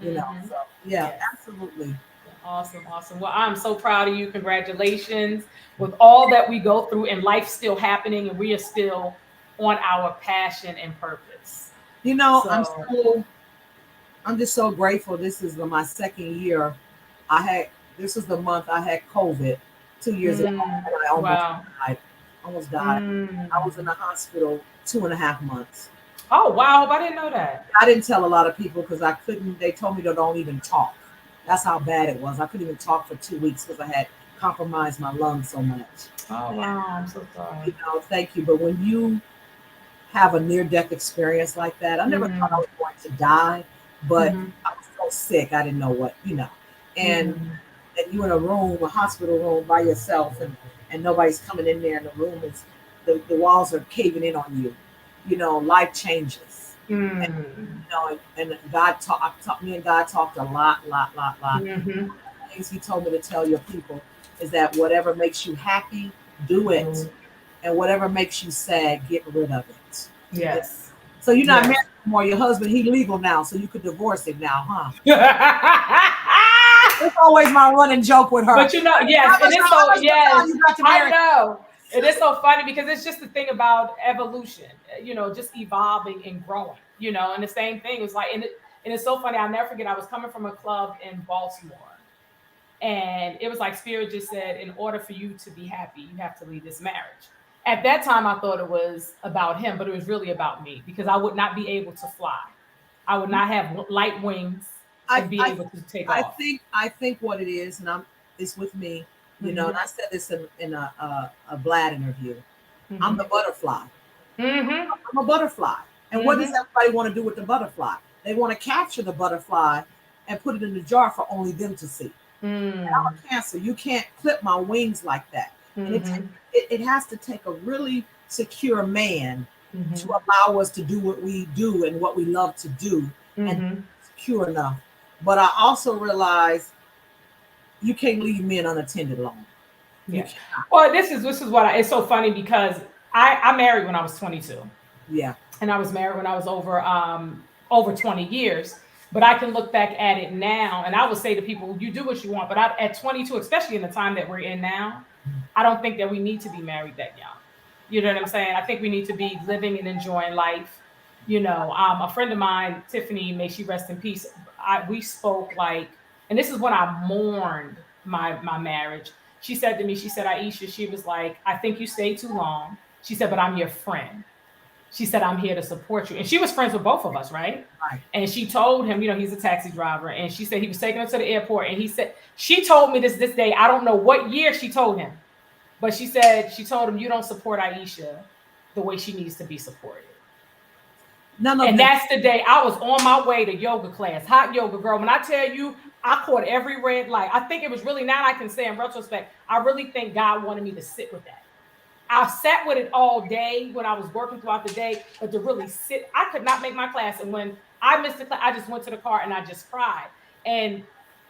you know. So yeah, absolutely. Awesome. Well, I'm so proud of you. Congratulations with all that we go through, and life's still happening, and we are still on our passion and purpose. You know, I'm just so grateful. This is my second year. This was the month I had COVID 2 years ago. And I almost died. I was in the hospital 2.5 months. Oh, wow. I didn't know that. I didn't tell a lot of people because I couldn't. They told me to don't even talk. That's how bad it was. I couldn't even talk for 2 weeks because I had compromised my lungs so much. Oh, wow. I'm so sorry. You know, thank you. But when you have a near-death experience like that, I never thought I was going to die, but I was so sick. I didn't know what, you know. And you're in a room, a hospital room by yourself, and nobody's coming in there, and the room is, the walls are caving in on you. You know, life changes. And, you know, and God me and God talked a lot. Things he told me to tell your people is that whatever makes you happy, do it. And whatever makes you sad, get rid of it. Yes. So you're not married anymore. Your husband, he's legal now, so you could divorce him now, huh? That's always my running joke with her. But you know, yes, and it's so, I know. It is so funny because it's just the thing about evolution, you know, just evolving and growing, you know, and the same thing was like, and it's so funny. I'll never forget. I was coming from a club in Baltimore, and it was like Spirit just said, in order for you to be happy, you have to leave this marriage. At that time, I thought it was about him, but it was really about me because I would not be able to fly. I would not have light wings and be able to take off. I think what it is, and it's with me. You know, and I said this in a Vlad interview. I'm the butterfly. I'm a butterfly. And what does everybody want to do with the butterfly? They want to capture the butterfly and put it in the jar for only them to see. And I'm a Cancer. You can't clip my wings like that. And it has to take a really secure man to allow us to do what we do and what we love to do and secure enough. But I also realize you can't leave men unattended long. Yeah. Well, this is what it's so funny because I married when I was 22. Yeah. And I was married when I was over 20 years. But I can look back at it now, and I would say to people, you do what you want. But at 22, especially in the time that we're in now, I don't think that we need to be married that young. You know what I'm saying? I think we need to be living and enjoying life. You know, a friend of mine, Tiffany, may she rest in peace. We spoke like, and this is when I mourned my marriage. She said to me, she said, Aishah, she was like, I think you stayed too long. She said, but I'm your friend. She said, I'm here to support you. And she was friends with both of us, right? And she told him, you know, he's a taxi driver. And she said he was taking her to the airport. And he said, she told me this day, I don't know what year she told him. But she said, she told him, you don't support Aishah. the way she needs to be supported. None of And them. that's the day I was on my way to yoga class, hot yoga, girl. When I tell you, I caught every red light. I think it was really, now I can say in retrospect, I really think God wanted me to sit with that. I sat with it all day when I was working throughout the day, but to really sit, I could not make my class. And when I missed the class, I just went to the car and I just cried. And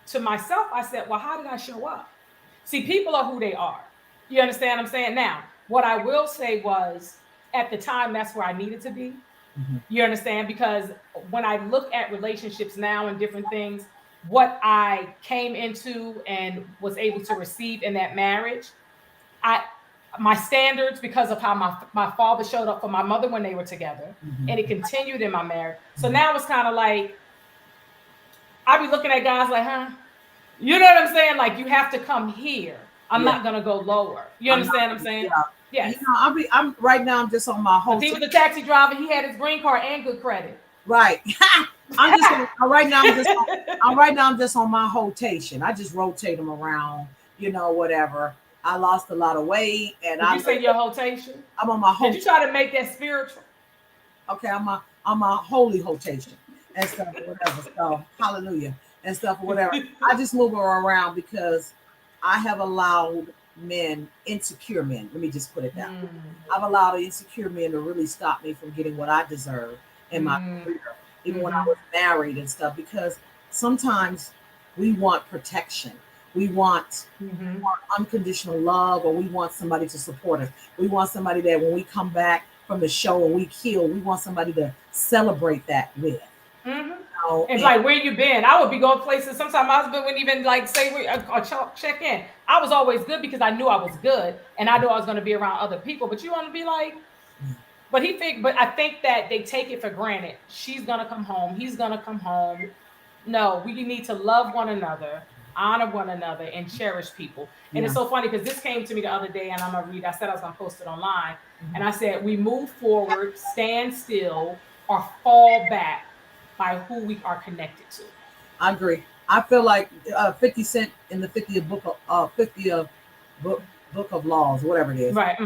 to myself, I said, well, how did I show up? See, people are who they are. You understand what I'm saying? Now, what I will say was, at the time, that's where I needed to be. Mm-hmm. You understand? Because when I look at relationships now and different things, what I came into and was able to receive in that marriage, my standards, because of how my father showed up for my mother when they were together, Mm-hmm. and it continued in my marriage. So now it's kind of like, I be looking at guys like, huh? You know what I'm saying? Like, you have to come here. I'm not gonna go lower. You understand what I'm saying? Yeah. Yes. You know, I'm right now. I'm just on my whole. If he was a taxi driver, he had his green card and good credit. Right. I'm just right now. I'm just on my rotation. I just rotate them around. You know, whatever. I lost a lot of weight, and Did you say your rotation? I'm on my whole. Did you try to make that spiritual? Okay, I'm a holy rotation and stuff or whatever. So hallelujah and stuff or whatever. I just move her around because I have allowed men, insecure men. Let me just put it that way. I've allowed insecure men to really stop me from getting what I deserve in my career, even when I was married and stuff. Because sometimes we want protection. We want unconditional love, or we want somebody to support us. We want somebody that when we come back from the show and we kill, we want somebody to celebrate that with. And like, where you been? I would be going places. Sometimes my husband wouldn't even like say or check in. I was always good because I knew I was good, and I knew I was going to be around other people. But you want to be like, but I think that they take it for granted. She's gonna come home. He's gonna come home. No, we need to love one another, honor one another, and cherish people. And it's so funny because this came to me the other day, and I'm gonna read. I said I was gonna post it online, and I said, we move forward, stand still, or fall back by who we are connected to. I agree. I feel like 50 Cent in the 50th book of laws, whatever it is. Right.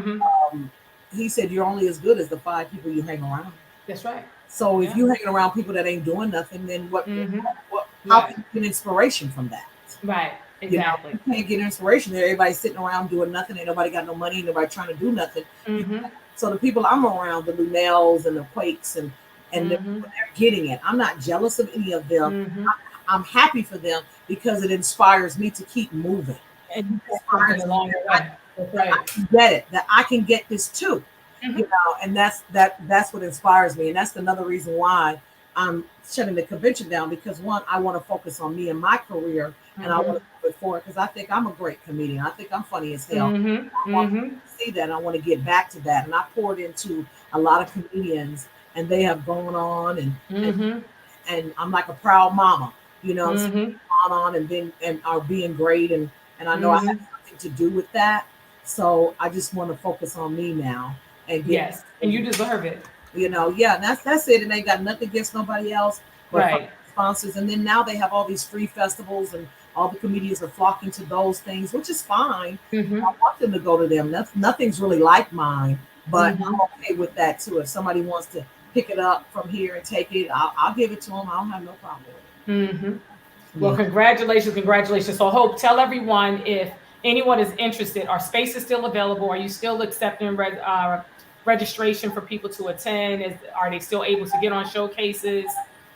He said you're only as good as the 5 people you hang around. That's right. So if you hanging around people that ain't doing nothing, then how can you get inspiration from that? Right. Exactly. You can't get inspiration there. Everybody's sitting around doing nothing. Ain't nobody got no money. Ain't nobody trying to do nothing. So the people I'm around, the Lunels and the Quakes, and they're getting it. I'm not jealous of any of them. I'm happy for them because it inspires me to keep moving. And along the way. I can get it. That I can get this too. You know, and that's what inspires me. And that's another reason why I'm shutting the convention down, because one, I want to focus on me and my career, and I want to move it forward because I think I'm a great comedian. I think I'm funny as hell. I want to see that, and I want to get back to that. And I poured into a lot of comedians, and they have gone on, and I'm like a proud mama, you know, gone on and are being great, and I know I have something to do with that. So I just want to focus on me now. And and you deserve it. You know, and that's it. And they got nothing against nobody else, but sponsors. And then now they have all these free festivals, and all the comedians are flocking to those things, which is fine. I want them to go to them. Nothing's really like mine, but I'm okay with that too. If somebody wants to pick it up from here and take it, I'll give it to them. I don't have no problem with it. Well, congratulations. So Hope, tell everyone, if anyone is interested, are spaces still available? Are you still accepting registration for people to attend? Are they still able to get on showcases?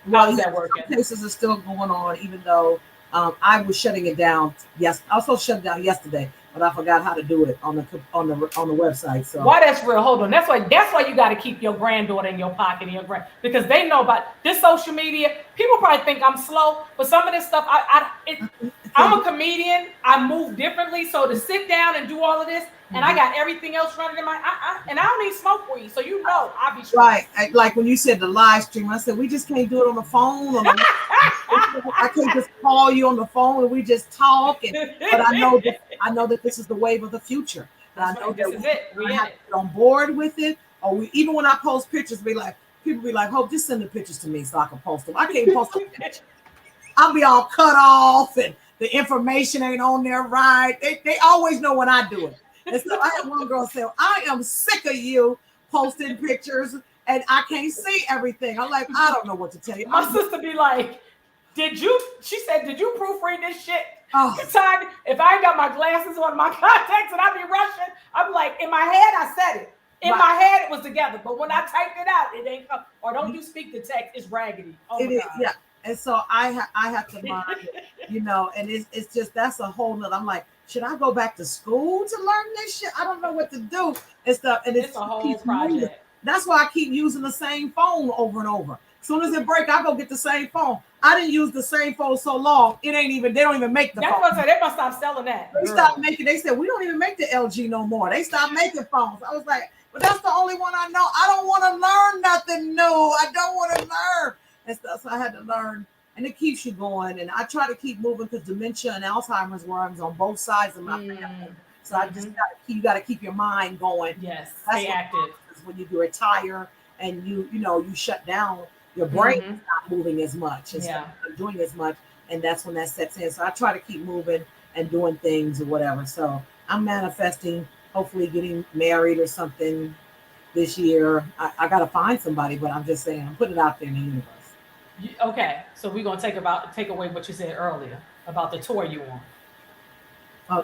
How is that working? Showcases are still going on, even though I was shutting it down. Yes, I also shut it down yesterday, but I forgot how to do it on the website. So why that's real? Hold on. That's why you got to keep your granddaughter in your pocket and because they know about this social media. People probably think I'm slow, but some of this stuff, I'm a comedian. I move differently. So to sit down and do all of this, and I got everything else running in my, and I don't need smoke weed. So I'll be straight. Right. Like when you said the live stream, I said, we just can't do it on the phone. I can't just call you on the phone and we just talk. But I know that this is the wave of the future. And I know this is it. We have to get on board with it. Or even when I post pictures, people be like, Hope, just send the pictures to me so I can post them. I can't post them. I'll be all cut off and the information ain't on there right. They always know when I do it. And so I had one girl say, I am sick of you posting pictures, and I can't see everything. I'm like, I don't know what to tell you. My sister be like, she said, did you proofread this shit? Oh. If I ain't got my glasses on, my contacts, and I be rushing, I'm like, in my head, I said it. In my head, it was together. But when I typed it out, it ain't come. Or don't you speak the text, it's raggedy. Oh, it is, yeah. And so I have to mind, and it's just, that's a whole nother. I'm like, should I go back to school to learn this shit? I don't know what to do and stuff. And it's a whole project. That's why I keep using the same phone over and over. As soon as it breaks, I go get the same phone. I didn't use the same phone so long. They don't even make the phone. They must stop selling that. They stopped making, they said, we don't even make the LG no more. They stopped making phones. I was like, but that's the only one I know. I don't want to learn nothing new. I don't want to learn and stuff. So I had to learn, and it keeps you going. And I try to keep moving because dementia and Alzheimer's worms on both sides of my family. So I just got to keep your mind going. Yes, stay active. When you retire and you shut down, your brain is not moving as much. It's not doing as much, and that's when that sets in. So I try to keep moving and doing things or whatever. So I'm manifesting, hopefully getting married or something this year. I got to find somebody, but I'm just saying, I'm putting it out there in the universe. Okay, so we're gonna take away what you said earlier about the tour you on.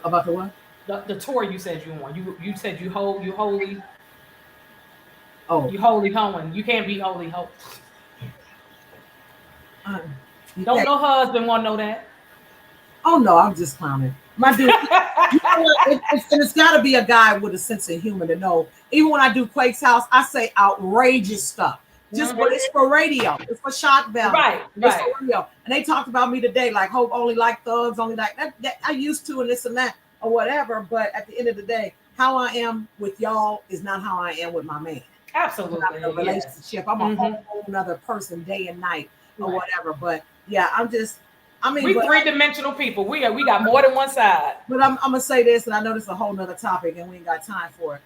About the what? The tour you said you on. You said you holy. Oh, you holy hoeing. You can't be holy ho. Don't no husband want to know that. Oh no, I'm just clowning. My dude, it's got to be a guy with a sense of humor to know. Even when I do Quake's house, I say outrageous stuff. Just it's for radio. It's for shock value. Right. It's for radio. And they talked about me today, like Hope only like thugs, only like that I used to, and this and that or whatever. But at the end of the day, how I am with y'all is not how I am with my man. Absolutely. A relationship. I'm a whole nother person day and night or whatever. But yeah, we three-dimensional people. We got more than one side. But I'm gonna say this, and I know this is a whole nother topic, and we ain't got time for it.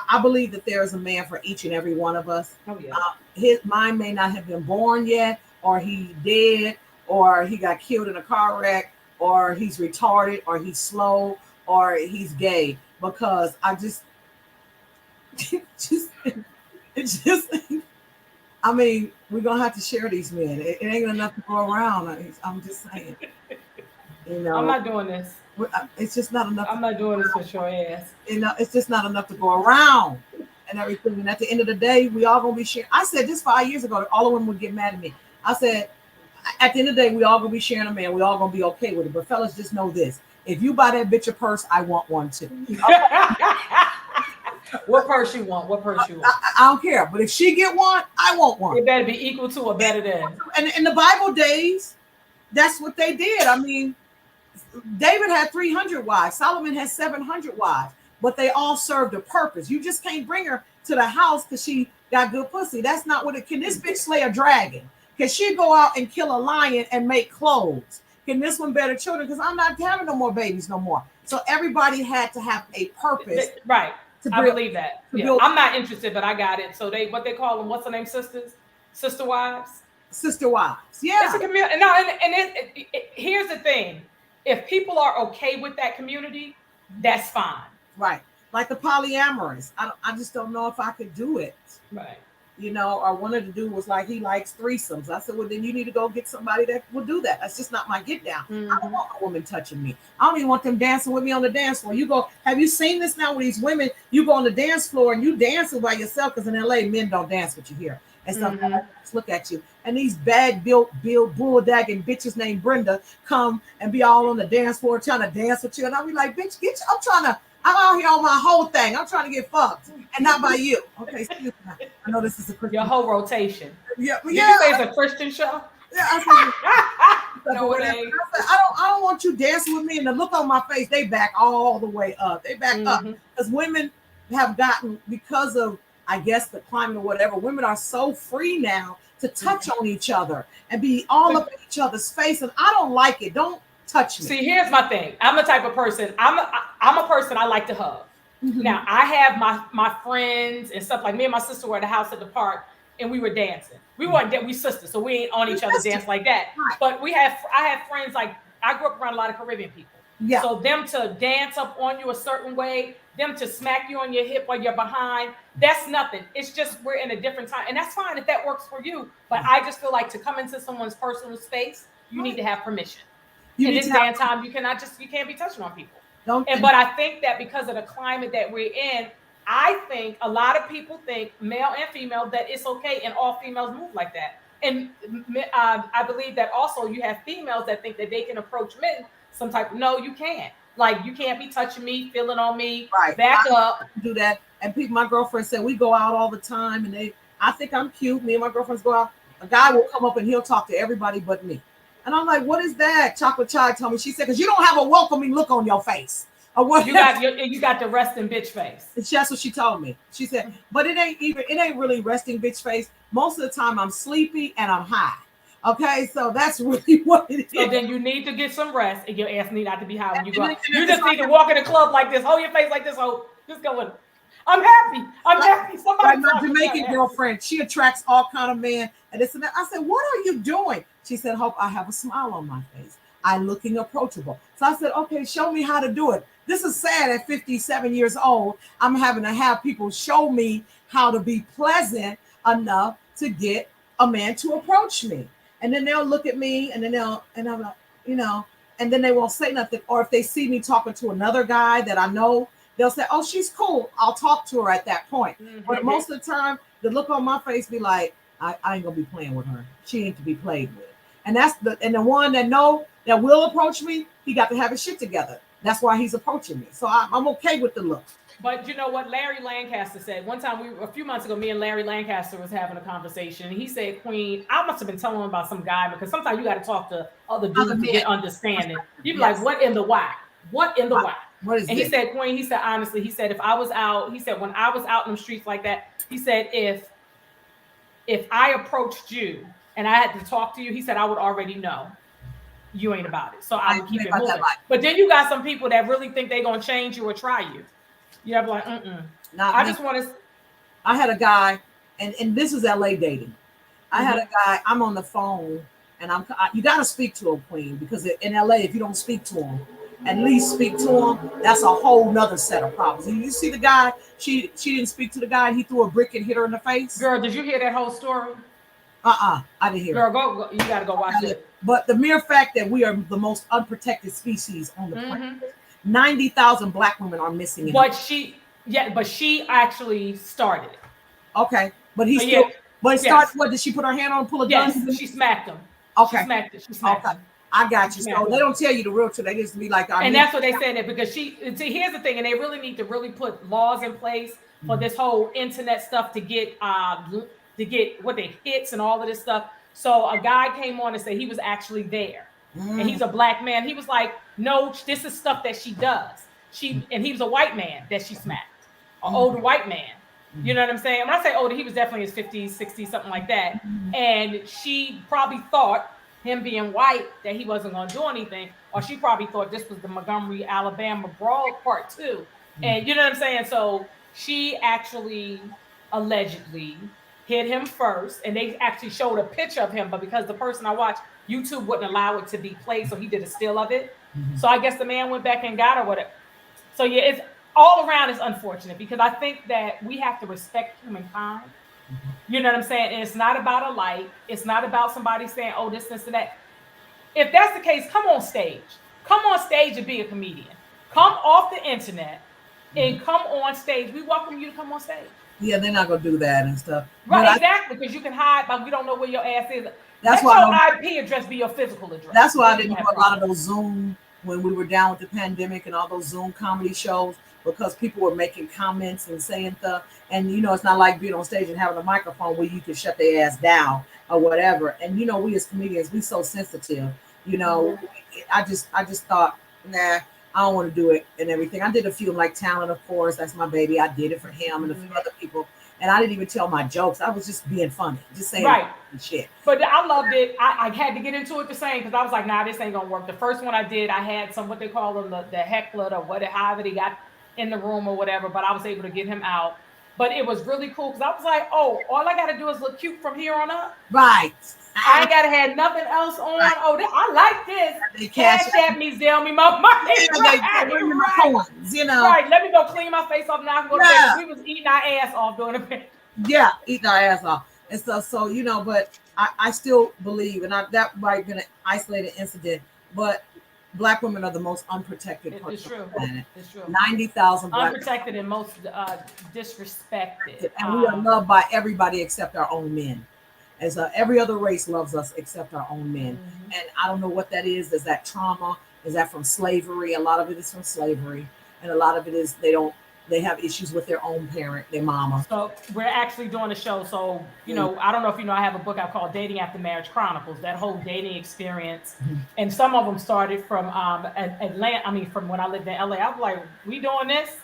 I believe that there is a man for each and every one of us. Oh yeah. Mine may not have been born yet, or he dead, or he got killed in a car wreck, or he's retarded, or he's slow, or he's gay. Because I just I mean, we're gonna have to share these men. It ain't enough to go around. I'm just saying. I'm not doing this. It's just not enough. I'm not doing this with your ass. It's just not enough to go around and everything. And at the end of the day, we all gonna be sharing. I said this 5 years ago. All the women would get mad at me. I said, at the end of the day, we all gonna be sharing a man. We all gonna be okay with it. But fellas, just know this: if you buy that bitch a purse, I want one too. What purse you want? I don't care. But if she get one, I want one. It better be equal to or better than. And in the Bible days, that's what they did. I mean, David had 300 wives. Solomon had 700 wives. But they all served a purpose. You just can't bring her to the house because she got good pussy. That's not what it can. This bitch slay a dragon? Can she go out and kill a lion and make clothes? Can this one bear children? Because I'm not having no more babies no more. So everybody had to have a purpose. Right. I believe that. Yeah. I'm not interested, but I got it. So what they call them, what's the name? Sister wives. Yeah. It's a community. No, and here's the thing. If people are okay with that community, that's fine. Right. Like the polyamorous. I just don't know if I could do it. Right. Or one of the dude was like, he likes threesomes. I said, well, then you need to go get somebody that will do that. That's just not my get down. I don't want a woman touching me. I don't even want them dancing with me on the dance floor. Have you seen this now with these women? You go on the dance floor and you dancing by yourself, because in LA, men don't dance with you here. And stuff like that. Look at you. And these bad built bulldagging bitches named Brenda come and be all on the dance floor trying to dance with you. And I'll be like, bitch, I'm out here on my whole thing. I'm trying to get fucked, and not by you. Okay, excuse me. I know this is a Christian. Your whole rotation. Yeah. Did you say it's a Christian show? Yeah. No, I don't want you dancing with me. And the look on my face, they back all the way up. They back up because women have gotten, because of, I guess, the climate or whatever. Women are so free now to touch on each other and be all up in each other's face, and I don't like it. Don't touch me. See, here's my thing. I'm the type of person. I'm a person I like to hug. Now I have my friends and stuff. Like me and my sister were at the house at the park, and we were dancing. We sisters, so we ain't on each other's dance like that. Right. But I have friends, like I grew up around a lot of Caribbean people. Yeah. So them to dance up on you a certain way, them to smack you on your hip or your behind, that's nothing. It's just we're in a different time. And that's fine if that works for you. But I just feel like to come into someone's personal space, you need to have permission. You In need this to day have and time, you can't be touching on people. don't But I think that because of the climate that we're in, I think a lot of people think, male and female, that it's okay and all females move like that. And I believe that also you have females that think that they can approach men some type of, no, you can't. Like, you can't be touching me, feeling on me, right. back up. Do that. And people, my girlfriend said we go out all the time, and I think I'm cute. Me and my girlfriends go out. A guy will come up and he'll talk to everybody but me. And I'm like, what is that? Chocolate Chai told me. She said, because you don't have a welcoming look on your face. Or what? You got the resting bitch face. That's what she told me. She said, but it ain't really resting bitch face. Most of the time I'm sleepy and I'm high. Okay, so that's really what it is. So then you need to get some rest, and your ass need not to be high when you go out. You just need to walk in the club like this, hold your face like this, just going, I'm happy. I'm happy. Somebody like my Jamaican girlfriend, she attracts all kind of men and this and that. I said, what are you doing? She said, Hope, I have a smile on my face. I'm looking approachable. So I said, okay, show me how to do it. This is sad at 57 years old. I'm having to have people show me how to be pleasant enough to get a man to approach me. And then they'll look at me and I'm like, and then they won't say nothing. Or if they see me talking to another guy that I know, they'll say, oh, she's cool. I'll talk to her at that point. Mm-hmm. But most of the time, the look on my face be like, I ain't gonna be playing with her. She ain't to be played with. And that's the one that will approach me, he got to have his shit together. That's why he's approaching me. So I'm okay with the look. But you know what Larry Lancaster said? One time, a few months ago, me and Larry Lancaster was having a conversation. And he said, Queen, I must have been telling him about some guy, because sometimes you got to talk to other dudes to get understanding. You'd be like, what in the why? What in the why? What is and this? He said, Queen, he said, honestly, he said, if I was out, he said, when I was out in the streets like that, he said, if I approached you and I had to talk to you, he said, I would already know you ain't about it. So I would keep it moving. But then you got some people that really think they're going to change you or try you. You have like, I just want to. I had a guy, and this is LA dating. I had a guy, I'm on the phone, and you got to speak to him, Queen, because in LA, if you don't speak to him, at least speak to him, that's a whole nother set of problems. You see the guy, she didn't speak to the guy, and he threw a brick and hit her in the face. Girl, did you hear that whole story? I didn't hear it. Girl, go, you got to go watch it. But the mere fact that we are the most unprotected species on the planet, 90,000 Black women are missing. But she actually started it. Okay, but he still. But it started. What did she put her hand on? Pull a gun? Yes, she smacked him. Okay, she smacked him. I got you. So they don't tell you the real truth. They just be like, and that's what they said that because here's the thing, and they really need to really put laws in place for this whole internet stuff to get what they hits and all of this stuff. So a guy came on and said he was actually there. And he's a Black man. He was like, no, this is stuff that she does. And he was a white man that she smacked, an older white man. You know what I'm saying? When I say older, he was definitely in his 50s, 60s, something like that. And she probably thought, him being white, that he wasn't going to do anything. Or she probably thought this was the Montgomery, Alabama brawl part 2. And you know what I'm saying? So she actually allegedly hit him first, and they actually showed a picture of him, but because the person I watched, YouTube wouldn't allow it to be played, so he did a still of it. So I guess the man went back and got her whatever. So yeah, it's all around is unfortunate because I think that we have to respect humankind. You know what I'm saying? And it's not about a like. It's not about somebody saying, oh, this and that. If that's the case, come on stage. Come on stage and be a comedian. Come off the internet and come on stage. We welcome you to come on stage. Yeah, they're not gonna do that and stuff. Right, exactly, because you can hide, but we don't know where your ass is. That's why your IP address be your physical address. That's why I didn't do a lot of those Zoom when we were down with the pandemic and all those Zoom comedy shows because people were making comments and saying stuff. And it's not like being on stage and having a microphone where you can shut their ass down or whatever. And we as comedians, we so sensitive. I just thought, nah. I don't want to do it and everything. I did a few like Talent, of course. That's my baby. I did it for him and a few other people. And I didn't even tell my jokes. I was just being funny, just saying shit. But I loved it. I had to get into it the same because I was like, nah, this ain't gonna work. The first one I did, I had some what they call them the heckler or whatever, however they got in the room or whatever. But I was able to get him out. But it was really cool because I was like, oh, all I got to do is look cute from here on up. Right. I ain't gotta have nothing else on. Right. Oh, I like this. They Cash at me, Zell me my money. they bring you my coins, you know. Right. Let me go clean my face off now. I can go to bed. Yeah. We was eating our ass off during the bed. Yeah, eating our ass off. And so you know, but I still believe, and that might have been an isolated incident, but Black women are the most unprotected person It's true. on the planet. It's true. 90,000 Black Unprotected and most disrespected. and we are loved by everybody except our own men. And so every other race loves us except our own men. Mhm. And I don't know what that is. Is that trauma? Is that from slavery? A lot of it is from slavery. And a lot of it is they have issues with their own parent, their mama. So we're actually doing a show. So, you know, I don't know if you know, I have a book out called Dating After Marriage Chronicles, that whole dating experience. And some of them started from Atlanta. I mean, from when I lived in LA. I was like, we doing this?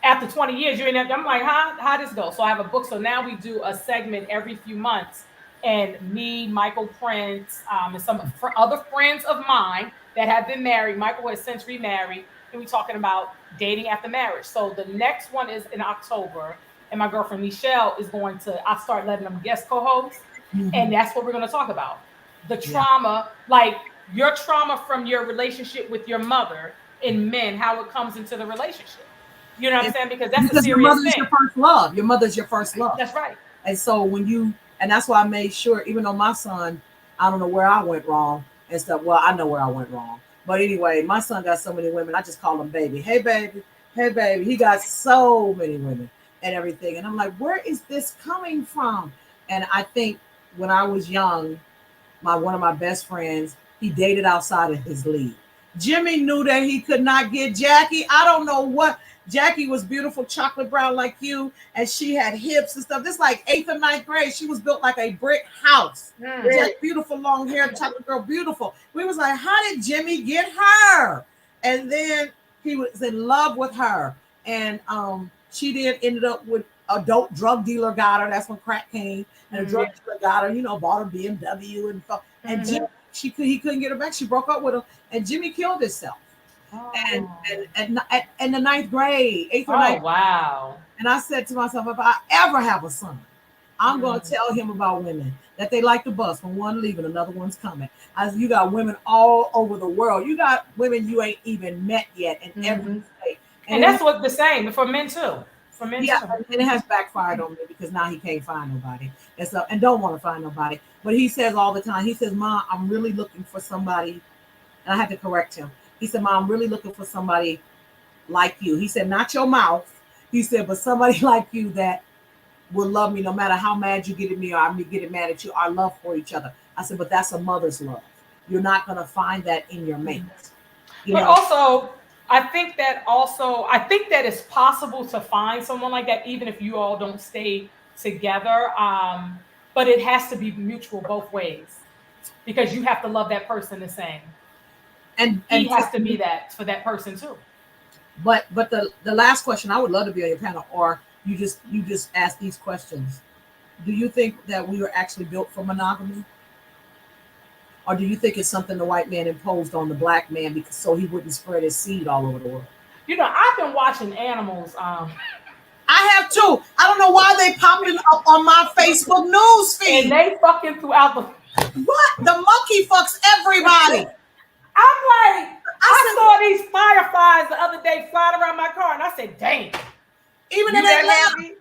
After 20 years, you're in there. I'm like, how this go? So I have a book. So now we do a segment every few months. And me, Michael Prince, and some other friends of mine that have been married. Michael has since remarried. And we're talking about dating after marriage. So the next one is in October. And my girlfriend Michelle is going to, I start letting them guest co-host. And that's what we're going to talk about. The trauma, like your trauma from your relationship with your mother in men, how it comes into the relationship. You know what I'm saying? Because that's a serious your mother's thing. your first love. Your mother's your first love. That's right. And so and that's why I made sure, even though my son, I don't know where I went wrong and stuff. Well, I know where I went wrong. But anyway, my son got so many women. I just call him baby. Hey, baby. Hey, baby. He got so many women and everything. And I'm like, where is this coming from? And I think when I was young, one of my best friends, he dated outside of his league. Jimmy knew that he could not get Jackie. I don't know what. Jackie was beautiful, chocolate brown like you, and she had hips and stuff. This like 8th or 9th grade. She was built like a brick house. Just beautiful long hair, chocolate girl, beautiful. We was like, how did Jimmy get her? And then he was in love with her. And she then ended up with a dope drug dealer got her. That's when crack came. And a drug dealer got her, you know, bought her BMW and stuff. And Jimmy, he couldn't get her back. She broke up with him. And Jimmy killed himself. And in the 9th grade, 8th or 9th grade. Wow. And I said to myself, if I ever have a son, I'm going to tell him about women, that they like the bus. When one leaving, another one's coming. You got women all over the world. You got women you ain't even met yet in every state. And that's what the same for men too. For men too. And it has backfired on me because now he can't find nobody and don't want to find nobody. But he says all the time, he says, Mom, I'm really looking for somebody. And I had to correct him. He said, Mom, I'm really looking for somebody like you. He said, not your mouth. He said, but somebody like you that will love me no matter how mad you get at me or I'm getting mad at you. Our love for each other. I said, but that's a mother's love. You're not going to find that in your mate. But also, I think that it's possible to find someone like that, even if you all don't stay together. But it has to be mutual both ways because you have to love that person the same. And he has to be that for that person too. But the last question, I would love to be on your panel, or you just ask these questions. Do you think that we were actually built for monogamy? Or do you think it's something the white man imposed on the Black man so he wouldn't spread his seed all over the world? You know, I've been watching animals. I have too. I don't know why they popping up on my Facebook news feed. And they fucking throughout the what? The monkey fucks everybody. I'm like, I saw these fireflies the other day flying around my car, and I said, "Dang!" Even in Atlanta,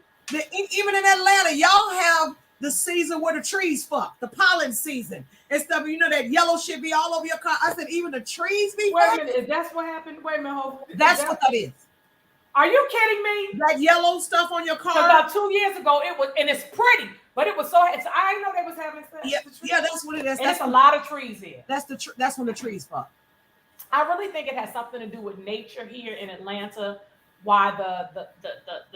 y'all have the season where the trees fuck, the pollen season and stuff. You know that yellow shit be all over your car. I said, even the trees be. Wait a minute, is that what happened? Wait a minute, Hope. That's what that is. Are you kidding me? That yellow stuff on your car. About 2 years ago, it was, and it's pretty, but it was so. I didn't know they was having sex. Yeah, that's what it is. And it's a lot of trees here. That's when the trees fuck. I really think it has something to do with nature here in Atlanta. Why the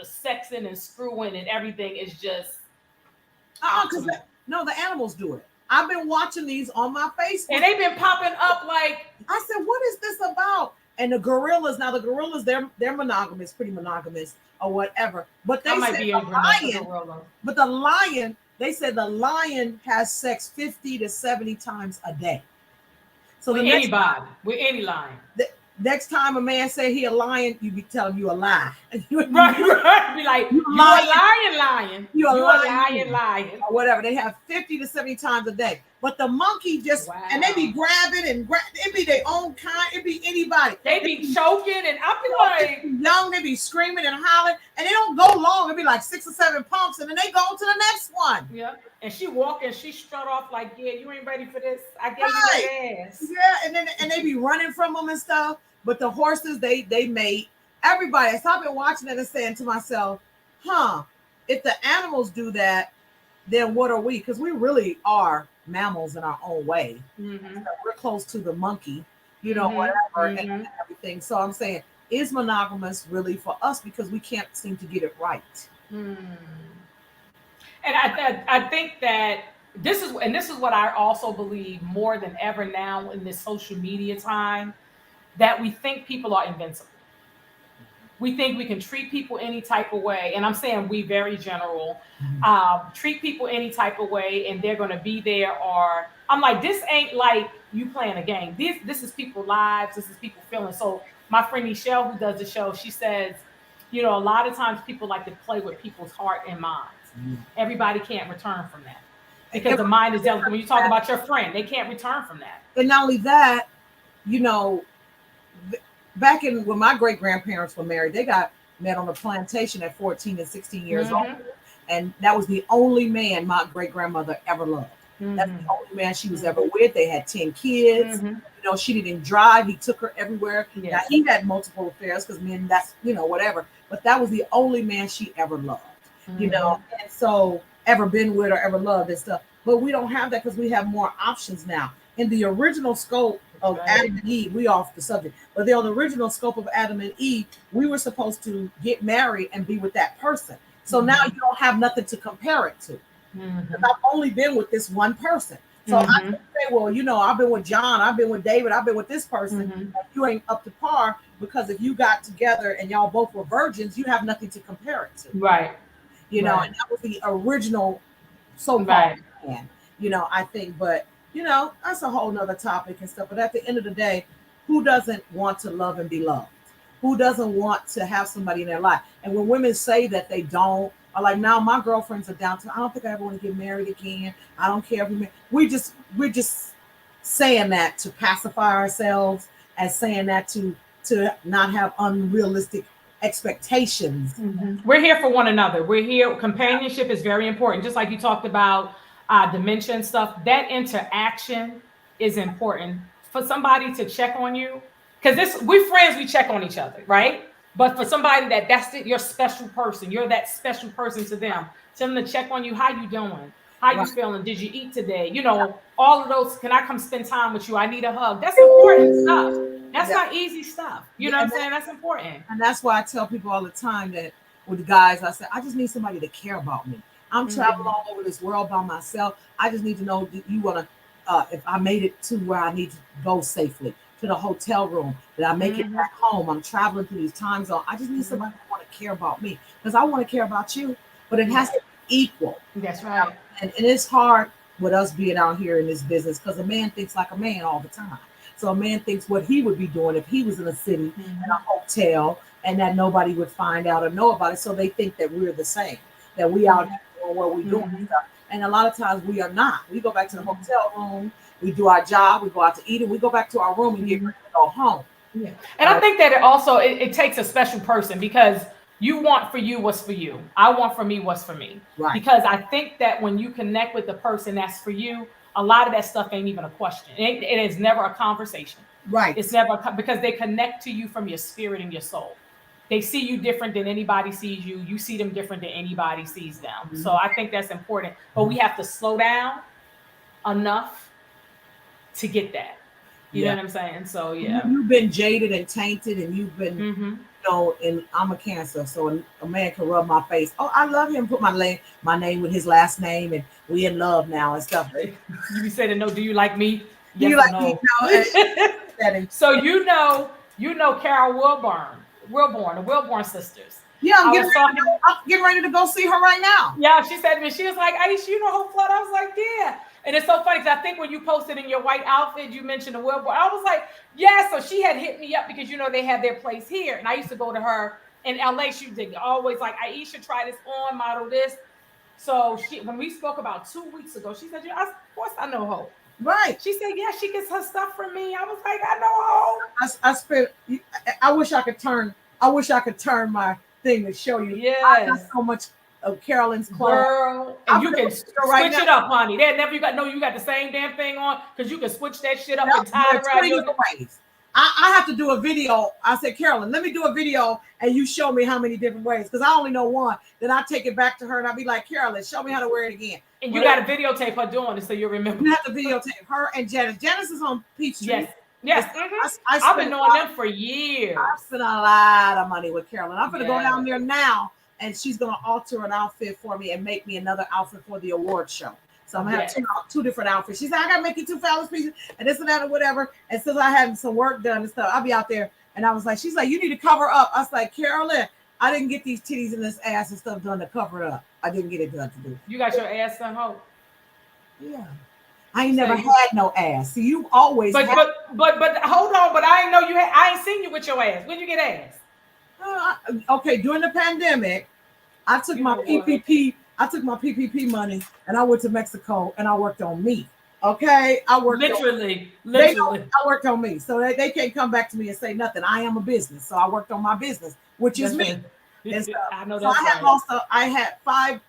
sexing and screwing and everything is just. Because the animals do it. I've been watching these on my Facebook, and they've been popping up like. I said, what is this about? And the gorillas, they're monogamous, pretty monogamous or whatever. But they said the lion, but the lion, they said the lion has sex 50 to 70 times a day. So with anybody, with any lion. Next time a man say he a lion, you be telling you a lie. Right. Be like, you a lion. You a lion. Or whatever. They have 50 to 70 times a day. But the monkey just, and they be grabbing and it be their own kind. It be anybody. They be choking, and I be like, young, they be screaming and hollering, and they don't go long. It be like 6 or 7 pumps, and then they go to the next one. Yeah, and she walk and she strut off like, yeah, you ain't ready for this. I gave you the ass. Yeah, and they be running from them and stuff. But the horses, they mate everybody. So I've been watching it and saying to myself, if the animals do that, then what are we? Because we really are mammals in our own way. Mm-hmm. So we're close to the monkey, whatever, and everything. So I'm saying, is monogamous really for us? Because we can't seem to get it right. And I think that this is what I also believe more than ever now in this social media time, that we think people are invincible. We think we can treat people any type of way. And I'm saying we very general, treat people any type of way and they're going to be there. Or I'm like, this ain't like you playing a game. This is people's lives. This is people feeling. So my friend Michelle, who does the show, she says, a lot of times people like to play with people's heart and minds. Everybody can't return from that because the mind is delicate. When you talk about your friend, they can't return from that. And not only that, back when my great-grandparents were married, they got met on a plantation at 14 and 16 years old. And that was the only man my great-grandmother ever loved. That's the only man she was ever with. They had 10 kids. She didn't drive. He took her everywhere. Now, he had multiple affairs because men, that's, whatever. But that was the only man she ever loved, and so ever been with or ever loved and stuff. But we don't have that because we have more options now. In the original scope of Adam and Eve, we off the subject, but the original scope of Adam and Eve, we were supposed to get married and be with that person. So now you don't have nothing to compare it to. I've only been with this one person. So I can say, well, I've been with John, I've been with David, I've been with this person. You ain't up to par because if you got together and y'all both were virgins, you have nothing to compare it to. Right. And that was the original so-called man, I think, but that's a whole nother topic and stuff. But at the end of the day, who doesn't want to love and be loved? Who doesn't want to have somebody in their life? And when women say that they don't, are like, now my girlfriends are down to, I don't think I ever want to get married again. I don't care if we're just saying that to pacify ourselves, and saying that to not have unrealistic expectations. We're here for one another. We're here. Companionship is very important. Just like you talked about dementia and stuff, that interaction is important for somebody to check on you. Because we're friends, we check on each other, right? But for somebody that's your special person, you're that special person to them. Tell them to check on you. How you doing? How you feeling? Did you eat today? All of those. Can I come spend time with you? I need a hug. That's important stuff. That's not easy stuff. You know what I'm saying? That's important. And that's why I tell people all the time that with guys, I say, I just need somebody to care about me. I'm traveling all over this world by myself. I just need to know that you want to, if I made it to where I need to go safely, to the hotel room, that I make it back home. I'm traveling through these time zones. I just need somebody to want to care about me because I want to care about you, but it has to be equal. That's right. And it's hard with us being out here in this business because a man thinks like a man all the time. So a man thinks what he would be doing if he was in a city, in a hotel, and that nobody would find out or know about it. So they think that we're the same, that we out here doing what we're doing and stuff. And a lot of times we are not. We go back to the hotel room, we do our job, we go out to eat, and we go back to our room and get ready to go home. Yeah. And I think that it also it takes a special person because you want for you what's for you. I want for me what's for me. Right. Because I think that when you connect with the person that's for you, a lot of that stuff ain't even a question. It is never a conversation. Right. It's never because they connect to you from your spirit and your soul. They see you different than anybody sees you. You see them different than anybody sees them. So I think that's important. But we have to slow down enough to get that. You know what I'm saying? So you've been jaded and tainted, and you've been, and I'm a Cancer, so a man can rub my face. Oh, I love him. Put my name with his last name, and we in love now and stuff. You be saying, "No, do you like me? Do you like me?" No. So you know Carol Wilborn, the Wilborn sisters. Yeah, I'm getting ready to go see her right now. Yeah, she said to me, she was like, Aisha, you know Hope Flood? I was like, yeah. And it's so funny because I think when you posted in your white outfit, you mentioned the Wilborn. I was like, yeah. So she had hit me up because they had their place here, and I used to go to her in LA. She was always like, Aisha, try this on, model this. So when we spoke about 2 weeks ago, she said, "Yeah, of course I know Hope." Right. She said, "Yeah, she gets her stuff from me." I was like, "I know Hope." I spent. I wish I could turn. I wish I could turn my thing to show you. I got Yes, so much of Carolyn's clothes. girl, and I'm you gonna can go right switch now. it up, honey. That never you got you got the same damn thing on because you can switch that shit up Yep, and tie there it are around 20 your. different ways. I have to do a video. I said, Carolyn, let me do a video and you show me how many different ways because I only know one. Then I take it back to her and I'll be like, Carolyn, show me how to wear it again. And you got to videotape her doing it so you remember. You have to videotape her and Janice. Janice is on Peachtree. Yes, yes. I've been knowing them for years. I spent a lot of money with Carolyn. I'm going to go Yes. down there now and she's going to alter an outfit for me and make me another outfit for the award show. So I'm gonna have two different outfits. She said, I gotta make you two phallus pieces and this and that or whatever. And since I had some work done and stuff, I'll be out there. And I was like, she's like, you need to cover up. I was like, Carolyn, I didn't get these titties and this ass and stuff done to cover it up. I didn't get it done to do. You got your ass done, Hope? Yeah. I ain't never had no ass. See, you always but hold on, but I ain't know you had. I ain't seen you with your ass. When you get ass? Okay, during the pandemic, I took my PPP. I took my PPP money and I went to Mexico and I worked on me. Okay, I worked literally. I worked on me, so they can't come back to me and say nothing. I am a business, so I worked on my business, which is me. And so, I know so that's I had 5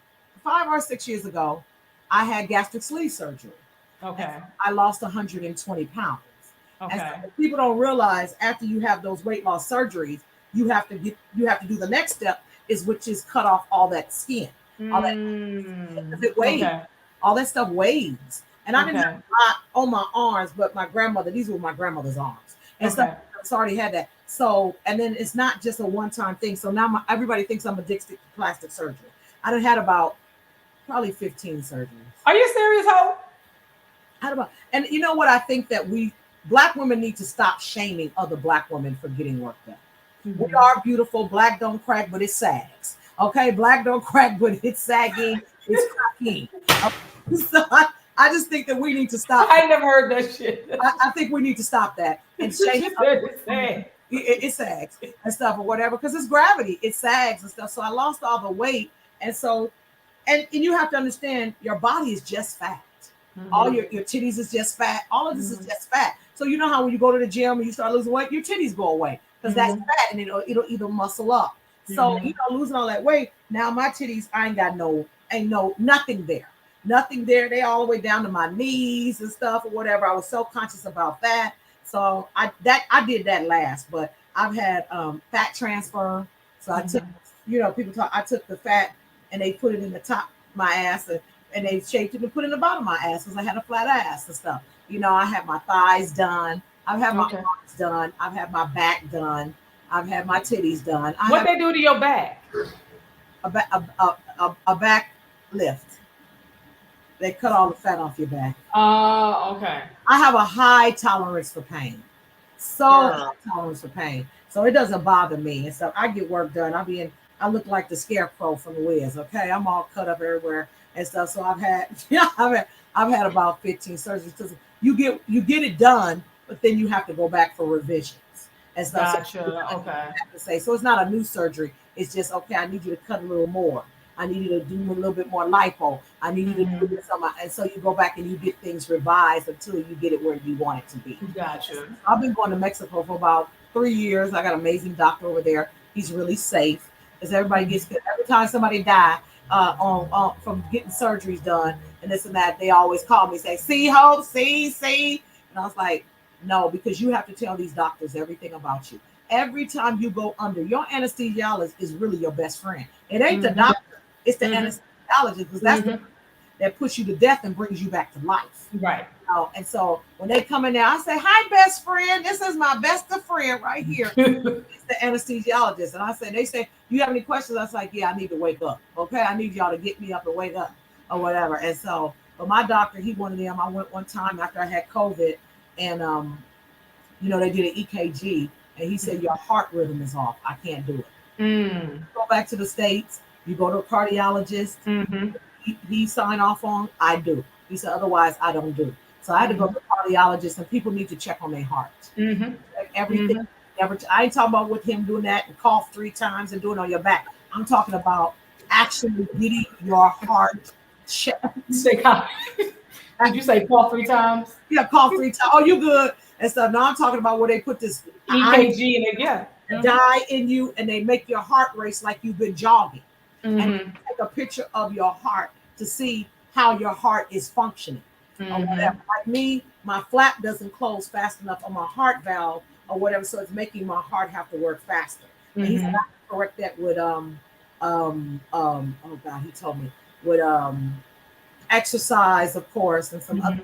or 6 years ago, I had gastric sleeve surgery. Okay. I lost 120 pounds. Okay. And so people don't realize after you have those weight loss surgeries, you have to do the next step which is cut off all that skin. All that it weighs. Okay. All that stuff weighs. And I didn't have a lot on my arms, but my grandmother, these were my grandmother's arms. And so I already had that. So, and then it's not just a one-time thing. So now everybody thinks I'm addicted to plastic surgery. I done had about probably 15 surgeries. Are you serious, Hope? And you know what? I think that Black women need to stop shaming other Black women for getting work done. Mm-hmm. We are beautiful. Black don't crack, but it sags. Okay, Black don't crack, but it's sagging. It's cracking. So I just think that we need to stop. I never heard that shit. I think we need to stop that and shame it sags and stuff or whatever because it's gravity. It sags and stuff. So I lost all the weight, and so and you have to understand your body is just fat. Mm-hmm. All your titties is just fat. All of this is just fat. So you know how when you go to the gym and you start losing weight, your titties go away because that's fat and it'll either muscle up. So losing all that weight. Now my titties, ain't nothing there. Nothing there. They all the way down to my knees and stuff or whatever. I was so conscious about that. So I did that last, but I've had fat transfer. So I took, people talk, I took the fat and they put it in the top of my ass and they shaped it and put it in the bottom of my ass because I had a flat ass and stuff. I had my thighs done. I've had my arms done. I've had my back done. I've had my titties done. What they do to your back? A back lift. They cut all the fat off your back. Oh, okay. I have a high tolerance for pain. High tolerance for pain. So it doesn't bother me. And so I get work done. I look like the scarecrow from the Wiz. Okay. I'm all cut up everywhere and stuff. So I've had about 15 surgeries because you get it done, but then you have to go back for revisions and stuff. Gotcha. Okay. So it's not a new surgery. It's just, okay, I need you to cut a little more. I need you to do a little bit more lipo. I need you to do this. And so you go back and you get things revised until you get it where you want it to be. Gotcha. I've been going to Mexico for about 3 years. I got an amazing doctor over there. He's really safe because everybody every time somebody die from getting surgeries done and this and that, they always call me and say, see, Hope, see. And I was like, no, because you have to tell these doctors everything about you. Every time you go under, your anesthesiologist is really your best friend. It ain't the doctor. It's the anesthesiologist because that's the that puts you to death and brings you back to life. Right. And so when they come in there, I say, hi, best friend. This is my best of friend right here. It's the anesthesiologist. And they say, you have any questions? I was like, yeah, I need to wake up. Okay. I need y'all to get me up and wake up or whatever. And so, but my doctor, he one of them. I went one time after I had COVID and, they did an EKG and he said, your heart rhythm is off. I can't do it. Go back to the States. You go to a cardiologist. He sign off on. I do. He said, otherwise, I don't do. So I had to go to a cardiologist, and people need to check on their heart. Everything. I ain't talking about with him doing that and cough 3 times and doing it on your back. I'm talking about actually getting your heart checked. Did you say call 3 times? Yeah, call 3 times. Oh, you good? And so now I'm talking about where they put this EKG and again. dye in you, and they make your heart race like you've been jogging, and Mm-hmm. take a picture of your heart to see how your heart is functioning. Or whatever. Like me, my flap doesn't close fast enough on my heart valve or whatever, so it's making my heart have to work faster. And he said I can correct that with oh God, he told me with exercise, of course, and some other.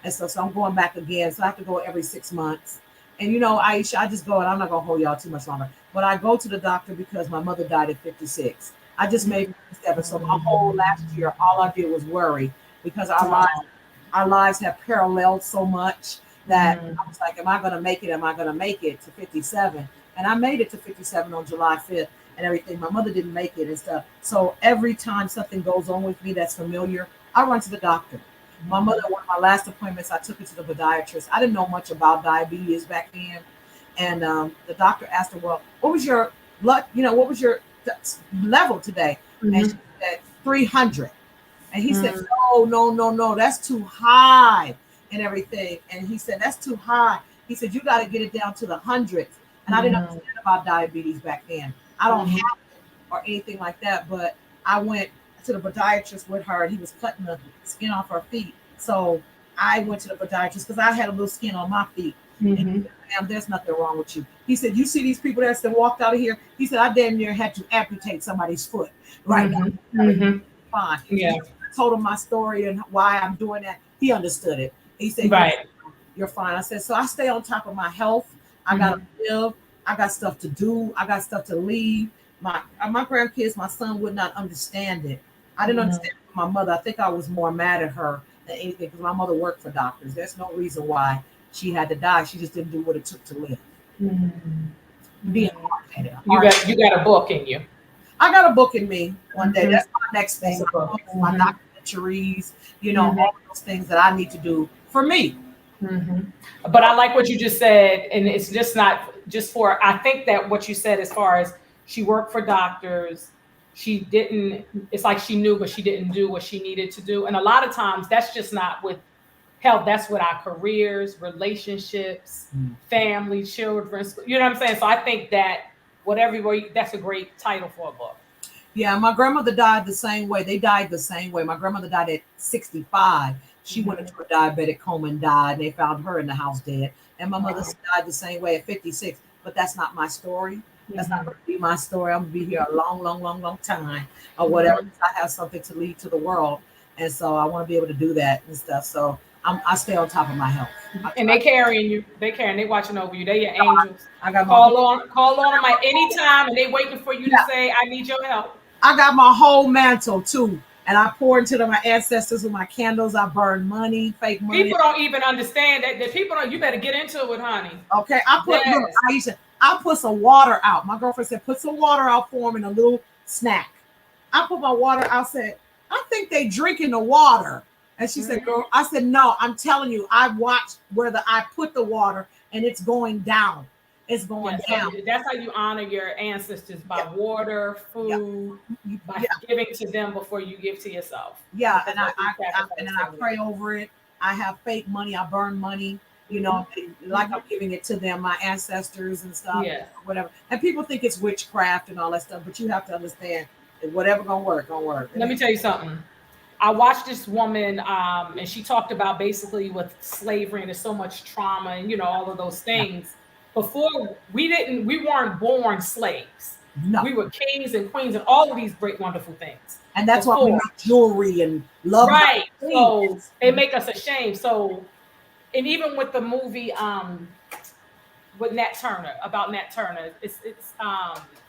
And so I'm going back again. So I have to go every 6 months. And you know, Aisha, I just go, and I'm not gonna hold y'all too much longer. But I go to the doctor because my mother died at 56. I just made 57. So my whole last year, all I did was worry because our lives have paralleled so much that I was like, am I gonna make it? Am I gonna make it to 57? And I made it to 57 on July 5th and everything. My mother didn't make it and stuff. So every time something goes on with me that's familiar, I run to the doctor. My mother, one of my last appointments, I took her to the podiatrist. I didn't know much about diabetes back then. And the doctor asked her, well, what was your blood, what was your level today? And she said 300. And he said, no, that's too high and everything. And he said, that's too high. He said, you got to get it down to the hundreds. And I didn't understand about diabetes back then. I don't have it or anything like that. But I went to the podiatrist with her, and he was cutting the skin off her feet. So I went to the podiatrist because I had a little skin on my feet. And he said, ma'am, there's nothing wrong with you. He said, you see these people that walked out of here? He said, I damn near had to amputate somebody's foot right now. Fine. Yeah. I told him my story and why I'm doing that. He understood it. He said, right. You're fine. I said, so I stay on top of my health. I gotta live. I got stuff to do. I got stuff to leave. My grandkids, my son would not understand it. I didn't understand my mother. I think I was more mad at her than anything because my mother worked for doctors. There's no reason why she had to die. She just didn't do what it took to live. Being hard-headed. You got a book in you. I got a book in me one day. That's my next thing. My documentaries, all those things that I need to do for me. But I like what you just said, and it's just not just for. I think that what you said, as far as she worked for doctors, she didn't. It's like she knew, but she didn't do what she needed to do. And a lot of times, that's just not with health. That's with our careers, relationships, family, children. You know what I'm saying? So I think that that's a great title for a book. Yeah, my grandmother died the same way. They died the same way. My grandmother died at 65. She went into a diabetic coma and died, and they found her in the house dead. And my mother died the same way at 56. But that's not my story. That's not going to be my story. I'm going to be here a long, long, long, long time or whatever. I have something to lead to the world. And so I want to be able to do that and stuff. So I stay on top of my health. And they carrying you. They watching over you. They your angels. I got call on them at any time, and they waiting for you to say, I need your help. I got my whole mantle too. And I pour into my ancestors with my candles. I burn money, fake money. People don't even understand that. The people don't. You better get into it with honey. Okay, I put some water out. My girlfriend said, put some water out for them in a little snack. I put my water out. Said, I think they drinking the water. And she said, girl, I said, no, I'm telling you, I watched where I put the water and it's going down. It's going down. So that's how you honor your ancestors, by water, food, by giving to them before you give to yourself. Yeah, and I pray over it. I have fake money. I burn money. Like I'm giving it to them, my ancestors and stuff, whatever. And people think it's witchcraft and all that stuff, but you have to understand that whatever gonna work. Let me tell you something. I watched this woman, and she talked about basically with slavery and there's so much trauma and all of those things. Before we weren't born slaves. No. We were kings and queens and all of these great, wonderful things. And that's why we make jewelry and love. Right. So they make us ashamed. So, and even with the movie with Nat Turner, it's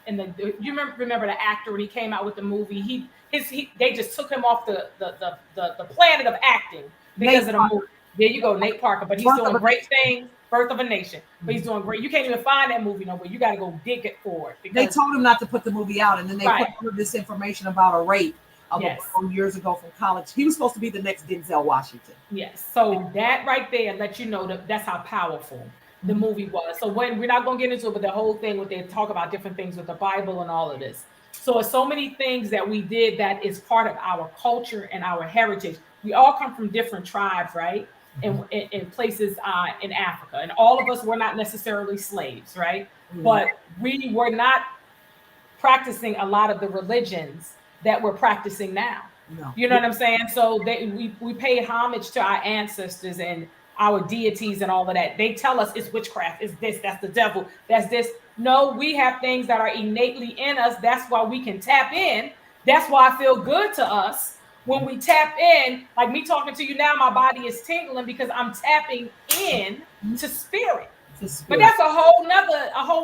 and you remember the actor when he came out with the movie, they just took him off the planet of acting because of the movie. There you go, Nate Parker, but he's doing great things. Birth of a Nation, but he's doing great. You can't even find that movie nowhere. You got to go dig it for it. They told him not to put the movie out, and then they put all of this information about a rape of a girl years ago from college. He was supposed to be the next Denzel Washington. Yes, so that right there let you know that's how powerful the movie was. So when we're not going to get into it, but the whole thing when they talk about different things with the Bible and all of this. So it's so many things that we did that is part of our culture and our heritage. We all come from different tribes, right? In places in Africa, and all of us were not necessarily slaves, right? But we were not practicing a lot of the religions that we're practicing now. No. You know what I'm saying? So we pay homage to our ancestors and our deities and all of that. They tell us it's witchcraft, it's this, that's the devil, that's this. No, we have things that are innately in us. That's why we can tap in. That's why I feel good to us when we tap in. Like me talking to you now, my body is tingling because I'm tapping in to spirit. But that's a whole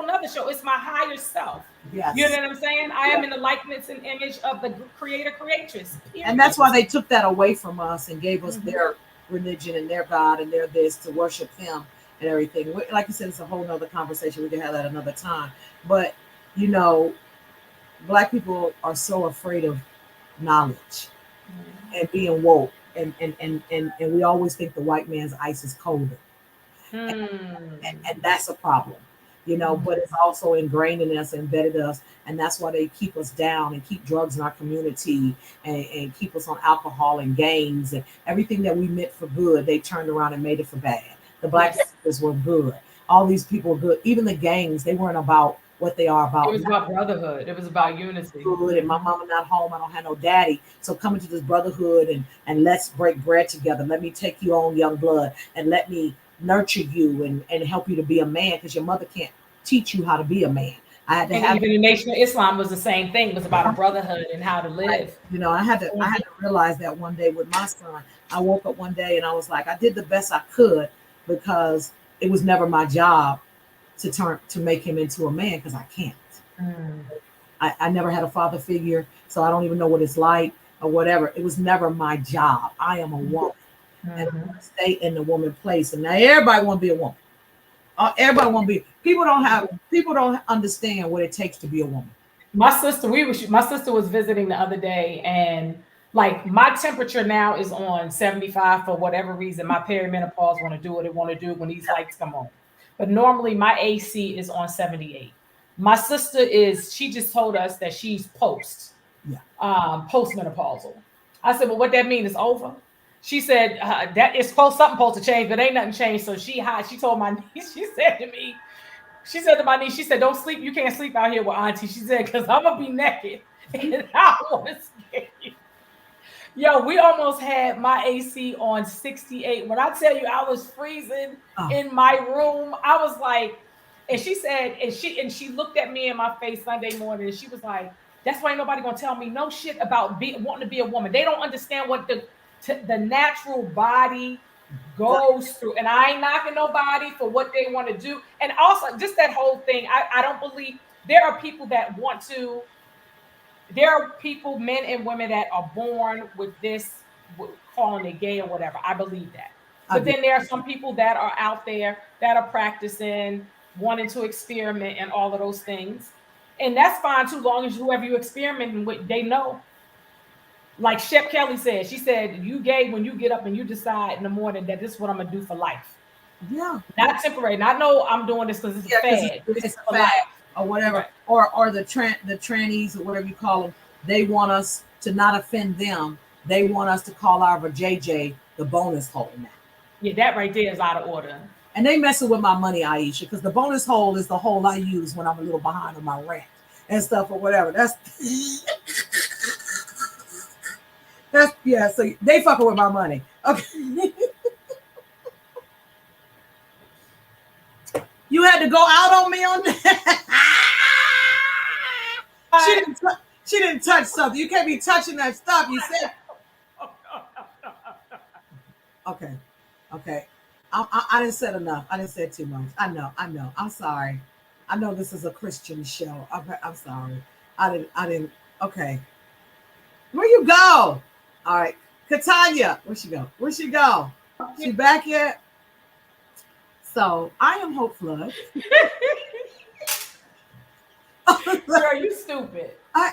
nother show. It's my higher self. Yes. You know what I'm saying? I am in the likeness and image of the creator creatress. Period. And that's why they took that away from us and gave us their religion and their God and their this to worship them and everything. Like you said, it's a whole nother conversation. We can have that another time. But you know, Black people are so afraid of knowledge and being woke, and we always think the white man's ice is colder. And that's a problem, you know. But it's also ingrained in us, embedded us, and that's why they keep us down and keep drugs in our community and keep us on alcohol and gangs and everything that we meant for good. They turned around and made it for bad. The Black Panthers were good. All these people were good. Even the gangs, they weren't about what they are about. It was about brotherhood. It was about unity. Good, and my mama not home. I don't have no daddy. So coming to this brotherhood and let's break bread together. Let me take you on, young blood, and let me nurture you and help you to be a man, because your mother can't teach you how to be a man. I had to have even the Nation of Islam was the same thing. It was about a brotherhood and how to live. You know, I had to realize that one day with my son. I woke up one day and I was like, I did the best I could, because it was never my job to make him into a man, because I can't. I never had a father figure, so I don't even know what it's like or whatever. It was never my job. I am a woman. And I want to stay in the woman place. And now everybody want to be a woman. Everybody want to be. People don't understand what it takes to be a woman. My sister was visiting the other day, and like my temperature now is on 75 for whatever reason. My perimenopause want to do what it want to do when these lights come on. But normally my AC is on 78. My sister she just told us that she's postmenopausal. I said, well, what that mean? It's over. She said that it's something supposed to change, but ain't nothing changed. So she told my niece, she said to my niece, she said, don't sleep. You can't sleep out here with auntie. She said, because I'm going to be naked and I want to scare you. Yo, we almost had my AC on 68. When I tell you I was freezing in my room, I was like, and she said, and she looked at me in my face Sunday morning, and she was like, that's why ain't nobody going to tell me no shit about wanting to be a woman. They don't understand what the natural body goes through, and I ain't knocking nobody for what they want to do. And also just that whole thing, I don't believe there are people that want to. There are people, men and women, that are born with this, calling it gay or whatever. I believe that. But then there are some people that are out there that are practicing, wanting to experiment and all of those things, and that's fine too, long as whoever you experimenting with, they know. Like Shep Kelly said, she said, you gay when you get up and you decide in the morning that this is what I'm going to do for life. Yeah. Not temporary. Not no, I'm doing this because it's a fad. It's a fad or whatever. Right. Or the trannies or whatever you call them, they want us to not offend them. They want us to call our JJ the bonus hole now. Yeah, that right there is out of order. And they messing with my money, Aisha, because the bonus hole is the hole I use when I'm a little behind on my rent and stuff or whatever. That's yeah, so they fucking with my money. Okay. You had to go out on me on that. She didn't touch something. You can't be touching that stuff. You said. Okay. I didn't say enough. I didn't say too much. I know. I'm sorry. I know this is a Christian show. I'm sorry. I didn't. Okay. Where you go? All right. Katanya, where'd she go? She back yet? So I am Hope Flood. Girl, you stupid. I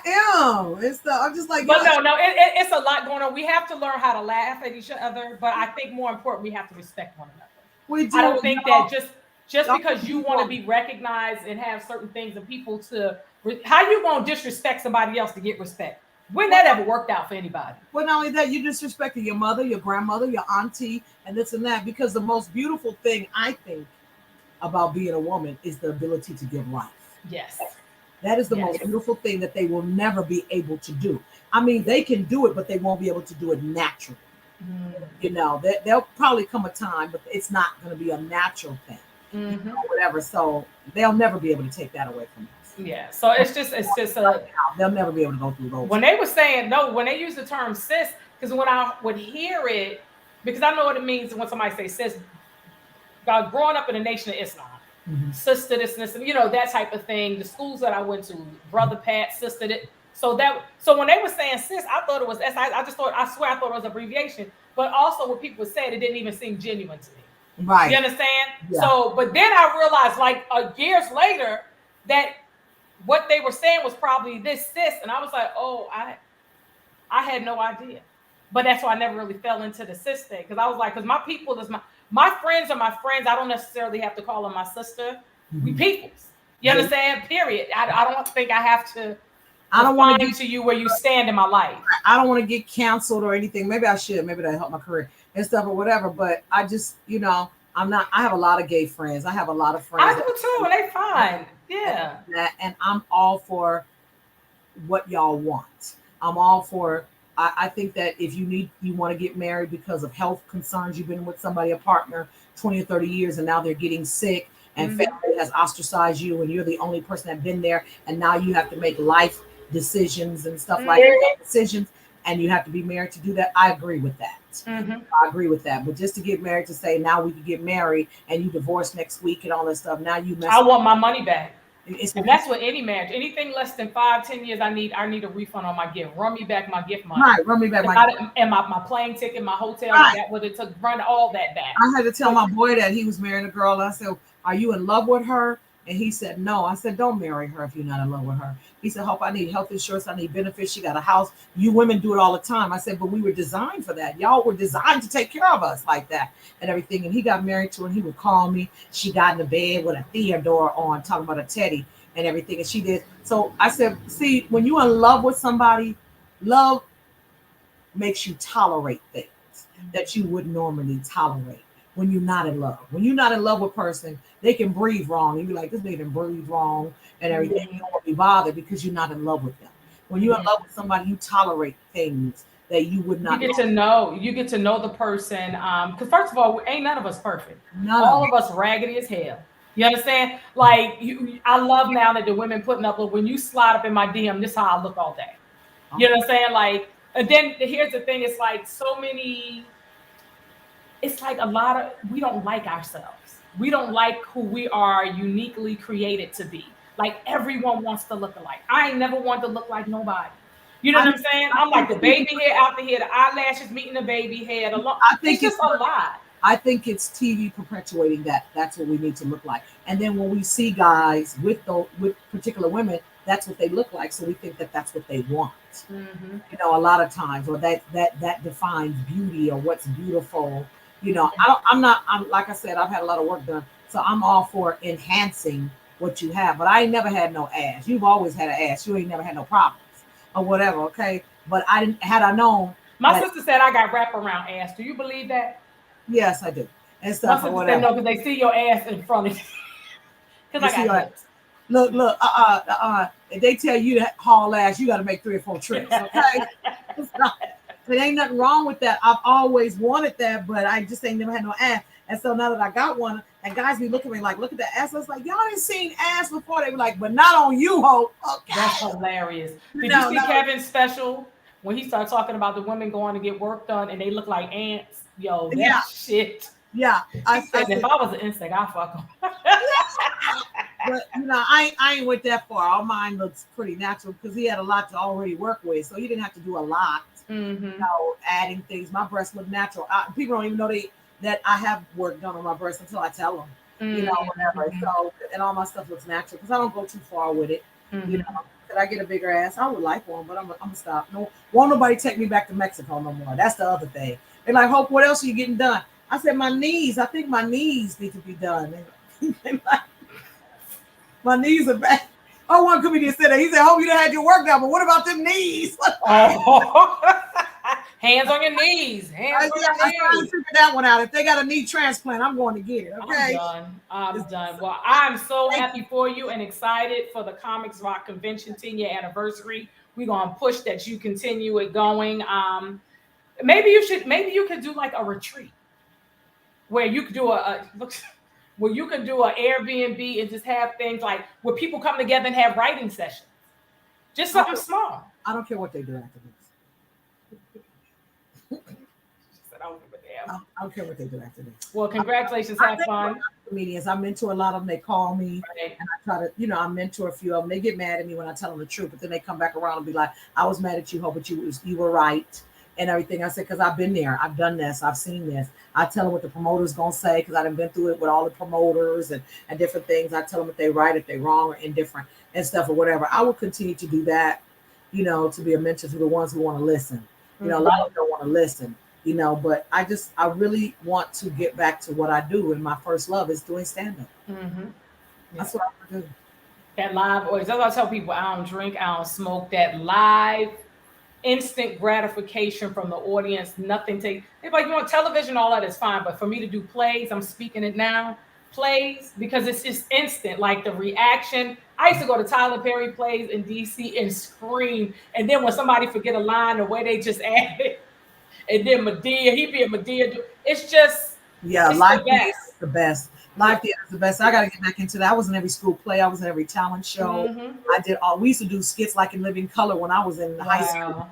am. I'm just like. But no, it's a lot going on. We have to learn how to laugh at each other, but I think more important, we have to respect one another. We do. I don't think that just because you want to be recognized and have certain things and people to How you gonna disrespect somebody else to get respect? When that ever worked out for anybody? Well, not only that, you disrespecting your mother, your grandmother, your auntie, and this and that. Because the most beautiful thing I think about being a woman is the ability to give life. Yes. That is the Yes. most beautiful thing that they will never be able to do. I mean, they can do it, but they won't be able to do it naturally. You know, there'll probably come a time, but it's not going to be a natural thing, you know, whatever. So they'll never be able to take that away from us. Yeah. So it's just They'll never be able to go through those. When they were saying no, when they use the term sis, because when I would hear it, because I know what it means when somebody says sis. God, growing up in the Nation of Islam, sister this and this, and you know, that type of thing. The schools that I went to, brother Pat, sister that. So when they were saying sis, I thought it was S. I just thought, I swear, I thought it was abbreviation. But also, when people said it, didn't even seem genuine to me. Right. You understand? Yeah. So, but then I realized, like years later, that what they were saying was probably this sis, and I was like, oh, I had no idea. But that's why I never really fell into the sis thing, because I was like, because my people is my friends are my friends. I don't necessarily have to call them my sister. We peoples. You understand? Period. I don't think I have to. I don't want to get to you where you stand in my life. I don't want to get canceled or anything. Maybe I should. Maybe that help my career and stuff or whatever. But I just, you know, I'm not. I have a lot of gay friends. I have a lot of friends. I do too, and they fine. Yeah. And I'm all for what y'all want. I'm all for. I think that if you want to get married because of health concerns, you've been with somebody, a partner, 20 or 30 years, and now they're getting sick, and family has ostracized you, and you're the only person that's been there, and now you have to make life decisions and stuff like that, decisions, and you have to be married to do that. I agree with that. I agree with that. But just to get married, to say now we can get married and you divorce next week and all that stuff, now you mess I want my money back. And that's what any marriage, anything less than 5-10 years, I need a refund on my gift. Run me back my gift money. Right, run me back my plane ticket, my hotel, that what it took, run all that back. I had to tell my boy that he was marrying a girl. I said, "Are you in love with her?" And he said, "No." I said, "Don't marry her if you're not in love with her." He said, "Hope, I need health insurance, I need benefits. She got a house. You women do it all the time." I said, "But we were designed for that. Y'all were designed to take care of us like that and everything." And he got married to her, and he would call me. She got in the bed with a Theodore on, talking about a teddy and everything, and she did. So I said, see, when you're in love with somebody, love makes you tolerate things that you wouldn't normally tolerate when you're not in love. When you're not in love with a person, they can breathe wrong. You be like, this nigga can breathe wrong and everything. You don't want to be bothered because you're not in love with them. When you're in love with somebody, you tolerate things that you would not. You get to know the person. Because first of all, ain't none of us perfect. All of us raggedy as hell. You understand? Like I love now that the women putting up, when you slide up in my DM, this is how I look all day. You know what I'm saying? Like, and then here's the thing: it's like so many. It's like a lot of, we don't like ourselves. We don't like who we are uniquely created to be. Like everyone wants to look alike. I ain't never wanted to look like nobody. You know what I'm saying? I'm like the baby hair out the hair, the eyelashes meeting the baby hair. I think it's just a lot. I think it's TV perpetuating that. That's what we need to look like. And then when we see guys with particular women, that's what they look like. So we think that that's what they want. You know, a lot of times, or that defines beauty or what's beautiful. You know, I'm like I said, I've had a lot of work done. So I'm all for enhancing what you have. But I ain't never had no ass. You've always had an ass. You ain't never had no problems or whatever. Okay. But had I known. My sister said I got wraparound ass. Do you believe that? Yes, I do. And stuff or whatever. No, because they see your ass in front of you. Because I got hips. Look, if they tell you to haul ass, you got to make 3 or 4 trips, okay? There ain't nothing wrong with that. I've always wanted that, but I just ain't never had no ass. And so now that I got one, and guys be looking at me like, look at the ass. I was like, y'all ain't seen ass before. They be like, but not on you, Hope. Okay. That's hilarious. Did you see Kevin's special when he started talking about the women going to get work done and they look like ants? Yo, that shit. Yeah. I said, if I was an insect, I'd fuck them. But you know, I ain't went that far. All mine looks pretty natural because he had a lot to already work with, so he didn't have to do a lot. You know, adding things. My breasts look natural. People don't even know that I have work done on my breasts until I tell them. You know, whatever. So, and all my stuff looks natural because I don't go too far with it. You know, could I get a bigger ass? I would like one, but I'm gonna stop. No, won't nobody take me back to Mexico no more. That's the other thing. They're like, Hope, what else are you getting done? I said, my knees. I think my knees need to be done. My knees are bad. Oh, one comedian said that. He said, "Hope you done had your work done, but what about them knees?" Oh. Hands on your knees. Hands on your I knees. figured that one out. If they got a knee transplant, I'm going to get it. Okay. I'm done. Well, I'm so happy for you and excited for the Comics Rock Convention 10-year anniversary. We're gonna push that you continue it going. Maybe you could do like a retreat where you could do where you can do an Airbnb and just have things like where people come together and have writing sessions. Just something small. I don't care what they do after this. I don't care what they do after this. Well, congratulations. Have fun. Comedians. I mentor a lot of them. They call me, right. and I try to, I mentor a few of them. They get mad at me when I tell them the truth, but then they come back around and be like, "I was mad at you, Hope, but you were right." And everything. I said, because I've been there. I've done this. I've seen this. I tell them what the promoter's going to say because I've been through it with all the promoters and different things. I tell them if they're right, if they're wrong or indifferent and stuff or whatever. I will continue to do that, to be a mentor to the ones who want to listen. A lot of them don't want to listen, but I really want to get back to what I do. And my first love is doing stand-up. Mm-hmm. That's what I want to do. That live voice. That's what I tell people. I don't drink. I don't smoke. That live instant gratification from the audience. Nothing they're like, television, all that is fine. But for me to do plays, I'm speaking it now, plays, because it's just instant. Like the reaction. I used to go to Tyler Perry plays in DC and scream. And then when somebody forget a line, the way they just add it. And then Madea, he'd be a Madea. It's just, live theater is the best. Live theater is the best. I got to get back into that. I was in every school play. I was in every talent show. Mm-hmm. We used to do skits like in Living Color when I was in high school.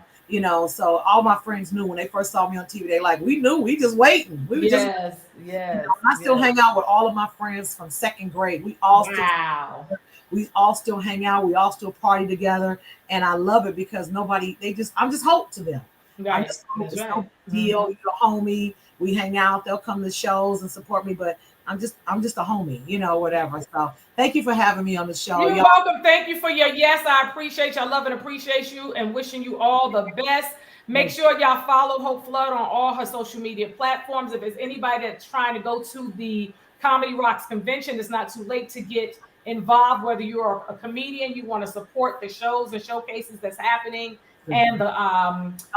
So all my friends knew when they first saw me on TV, they like, we knew, we just waiting. We were yes. I still hang out with all of my friends from second grade. We all still hang out. We all still party together. And I love it because I'm just hope to them. Right. I'm just no deal. You're a homie. We hang out. They'll come to shows and support me, but I'm just a homie, whatever. So thank you for having me on the show. You're welcome. Thank you for your yes. I appreciate you. I love and appreciate you and wishing you all the best. Make sure y'all follow Hope Flood on all her social media platforms. If there's anybody that's trying to go to the Comedy Rocks convention, it's not too late to get involved. Whether you're a comedian, you want to support the shows and showcases that's happening, and the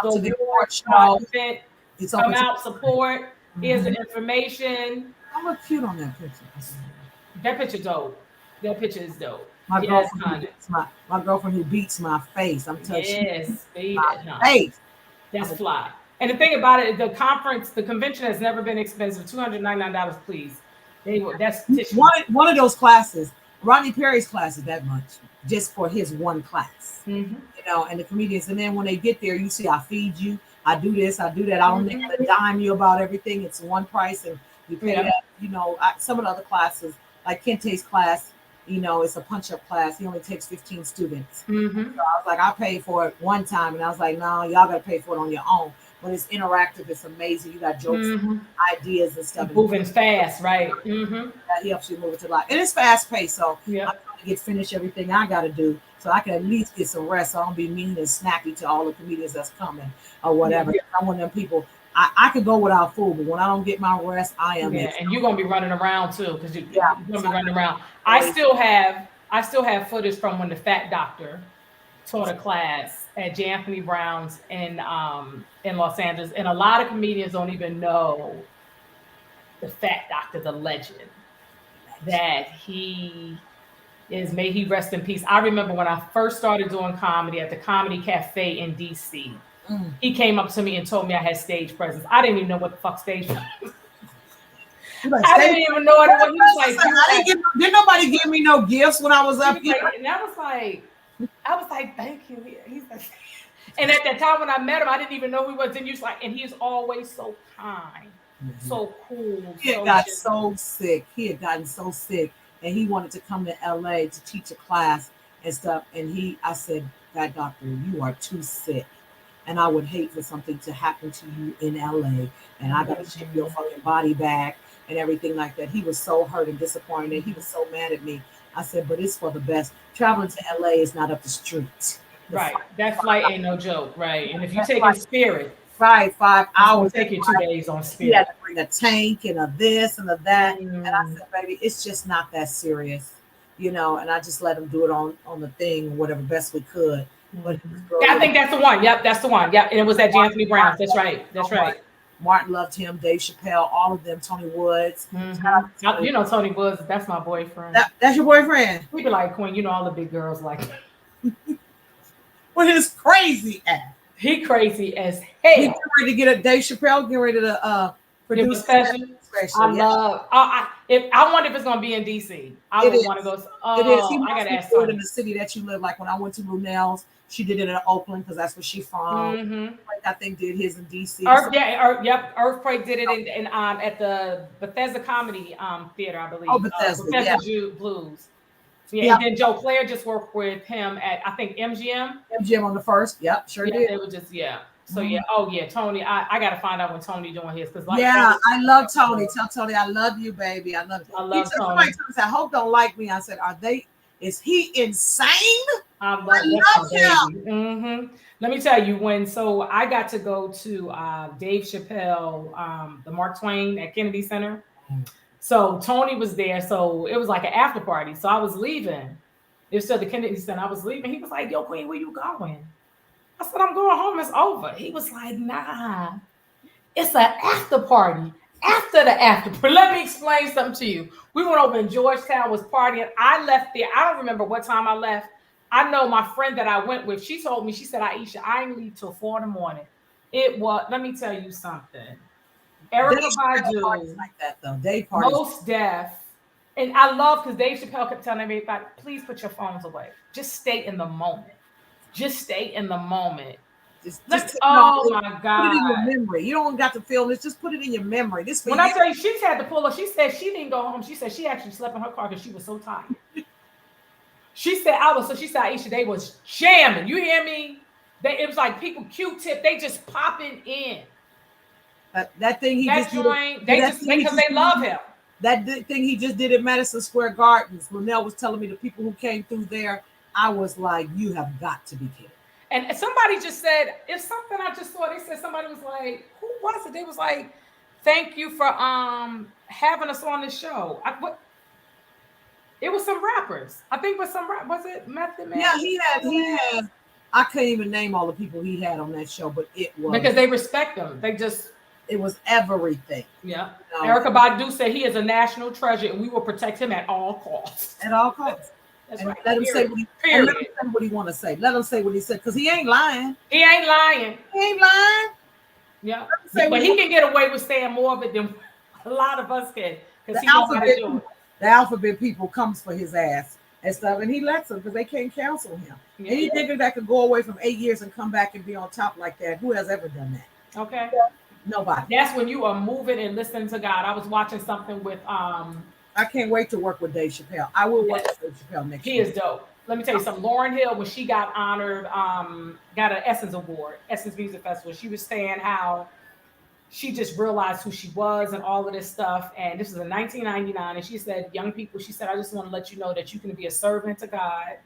award show event. Come out, support. Here's the information. I look cute on that picture. That picture dope. That picture is dope. My girlfriend who beats my face. I'm telling you. Yes, baby. Face. That's fly. And the thing about it, the convention has never been expensive. $299, please. That's one of those classes. Rodney Perry's class is that much, just for his one class. Mm-hmm. And the comedians. And then when they get there, you see, I feed you. I do this, I do that. I don't need to dime you about everything. It's one price, and you pay that. Some of the other classes, like Kente's class, it's a punch-up class. He only takes 15 students. Mm-hmm. So I was like, I paid for it one time, and I was like, no, y'all got to pay for it on your own. But it's interactive. It's amazing. You got jokes, ideas, and stuff. Moving fast, right? Mm-hmm. That helps you move it to life. And it's fast-paced, so I'm trying to finish everything I got to do, so I can at least get some rest. So I don't be mean and snappy to all the comedians that's coming or whatever. I'm one of them people. I could go without food, but when I don't get my rest, I am. Yeah, and you're gonna be running around too, because you're gonna be running around. I still have footage from when the Fat Doctor taught a class at J. Anthony Brown's in Los Angeles, and a lot of comedians don't even know the Fat Doctor, the legend, that he is. May he rest in peace. I remember when I first started doing comedy at the Comedy Cafe in DC. He came up to me and told me I had stage presence. I didn't even know what the fuck stage was. I didn't even know what it was. He was like, didn't nobody give me no gifts when I was up here? And I was like, thank you. He's like, and at that time when I met him, I didn't even know who he was. Then he was like, and he's always so kind, so cool. He had gotten so sick. He had gotten so sick, and he wanted to come to LA to teach a class and stuff. And I said, "That doctor, you are too sick. And I would hate for something to happen to you in LA. And I got to ship your fucking body back and everything like that." He was so hurt and disappointed. And he was so mad at me. I said, but it's for the best. Traveling to LA is not up the street. Right. That flight ain't no joke. Right. And if you take a Spirit. 5 hours. Take you 2 days on Spirit. He had to bring a tank and a this and a that. And I said, baby, it's just not that serious. and I just let him do it on the thing, whatever best we could. But I think that's the one. Yep, that's the one. Yep, and it was at Anthony Brown's. That's right. That's right. Martin loved him. Dave Chappelle, all of them. Tony Woods. You know Tony Woods. That's my boyfriend. That's your boyfriend. We be like, Queen. You know all the big girls like. With his crazy ass. He crazy as hell. He get ready to get a Dave Chappelle. Get ready to produce a special. I love. I wonder if it's gonna be in DC. I would want to go. Oh, it is. He I gotta ask. Do it in the city that you live. Like when I went to Lunel's, she did it in Oakland because that's where she's from. I think did his in DC. Earthquake did it in at the Bethesda Comedy Theater, I believe. Oh, Bethesda Blues. Yeah, and then Joe Claire just worked with him at I think MGM. MGM on the first. Yep, sure did. They were just So Tony. I gotta find out when Tony doing his because I love Tony. Tell Tony I love you, baby. I love you. I love Tony. Somebody told me, I hope don't like me. I said, is he insane? I love him. Let me tell you I got to go to Dave Chappelle, the Mark Twain at Kennedy Center. So Tony was there. So it was like an after party. So I was leaving. It was still the Kennedy Center. I was leaving. He was like, "Yo, Queen, where you going?" I said, "I'm going home. It's over." He was like, "Nah, it's an after party. After the after party." Let me explain something to you. We went over in Georgetown, was partying. I left there. I don't remember what time I left. I know my friend that I went with, she told me, she said, "Aisha, I ain't leave till 4 a.m. It was, let me tell you something. Erykah Badu, like that though. Day parties. Most Def, and I love because Dave Chappelle kept telling everybody, please put your phones away. Just stay in the moment. Just stay in the moment. Oh my God. Put it in your memory. You don't got to film this. Just put it in your memory. When I tell you, she's had to pull up. She said she didn't go home. She said she actually slept in her car because she was so tired. She said Aisha, they was jamming. You hear me? It was like people Q-tip. They just popping in. That thing he just did. Because they love him. That thing he just did at Madison Square Gardens. Lunel was telling me the people who came through there. I was like, you have got to be kidding. And somebody just said, it's something I just saw. They said somebody was like, who was it? They was like, thank you for having us on this show. It was some rappers. I think was it Method Man? Yeah, he had. I couldn't even name all the people he had on that show, but it was because they respect him. It was everything. Yeah. Erykah Badu said he is a national treasure and we will protect him at all costs. At all costs. That's right. Let him say what he want to say. Let him say what he said because he ain't lying. He ain't lying. Yeah. But he can get away with saying more of it than a lot of us can because he knows how to do it. The alphabet people comes for his ass and stuff, and he lets them because they can't cancel him. Yeah. Any nigga that could go away from 8 years and come back and be on top like that, who has ever done that? Okay. Nobody. That's when you are moving and listening to God. I was watching something with I can't wait to work with Dave Chappelle. I will work with Dave Chappelle next year. He is dope. Let me tell you something. Lauryn Hill, when she got honored, got an Essence Award, Essence Music Festival, she was saying how she just realized who she was and all of this stuff. And this was in 1999. And she said, young people, she said, I just want to let you know that you can be a servant to God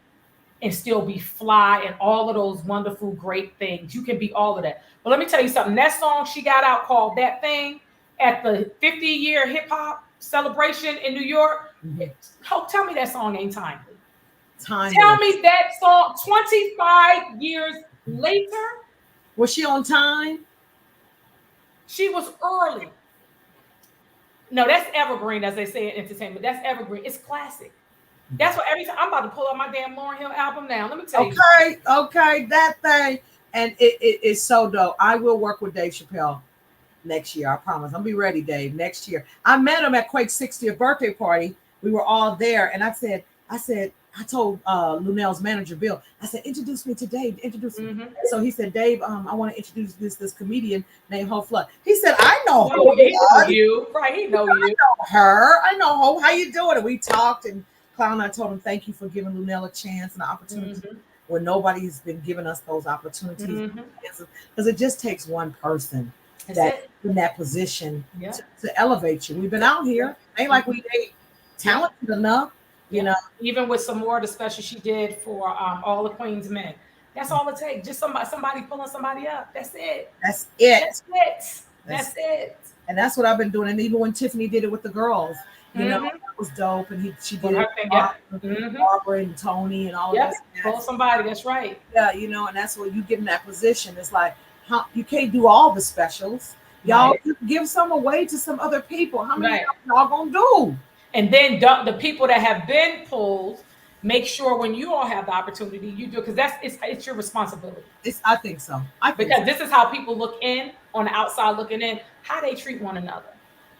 and still be fly and all of those wonderful, great things. You can be all of that. But let me tell you something. That song she got out called That Thing at the 50-year hip hop celebration in New York. Tell me that song ain't timely. Tell me that song 25 years later. Was she on time? She was early. No, that's evergreen, as they say in entertainment. That's evergreen. It's classic. That's what every time I'm about to pull up my damn Lauryn Hill album now. Let me tell you. Okay, That Thing. And it is so dope. I will work with Dave Chappelle next year. I promise. I'll be ready, Dave, next year. I met him at Quake's 60th birthday party. We were all there. And I I told Lunel's manager, Bill, I said, introduce me to Dave. Introduce me. So he said, Dave, I want to introduce this comedian named Hope Flood. He said, I know her. He know you. Right, he know you. I know her. I know Hope. How you doing? And we talked and Clown, I told him, thank you for giving Lunel a chance and an opportunity when nobody's been giving us those opportunities. Because it just takes one person in that position to elevate you. We've been out here. Ain't like we ain't talented enough. You know, even with some more of the special she did for all the Queen's men. That's all it takes. Just somebody pulling somebody up. That's it. That's it. That's it. And that's what I've been doing. And even when Tiffany did it with the girls, You know, that was dope. And she Put did her it thing, with Barbara and Tony and all of yep. this. Pull somebody. That's right. Yeah, you know, and that's where you get in that position. It's like, how you can't do all the specials. Y'all give some away to some other people. How many y'all gonna do? And then the people that have been pulled, make sure when you all have the opportunity, you do, because it's your responsibility. I think so. Because this is how people look in on the outside looking in, how they treat one another.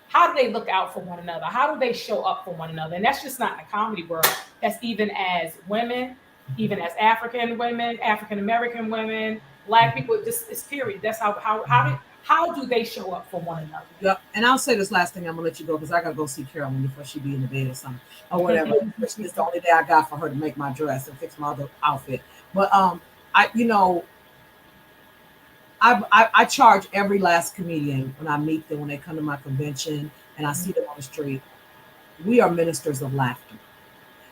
How do they look out for one another? How do they show up for one another? And that's just not in the comedy world. That's even as women, even as African women, African American women, Black people. It's period. That's how do they show up for one another? Yep. And I'll say this last thing. I'm gonna let you go because I gotta go see Carolyn before she be in the bed or something or whatever. It's the only day I got for her to make my dress and fix my other outfit. But I charge every last comedian when I meet them, when they come to my convention and I see them on the street. We are ministers of laughter.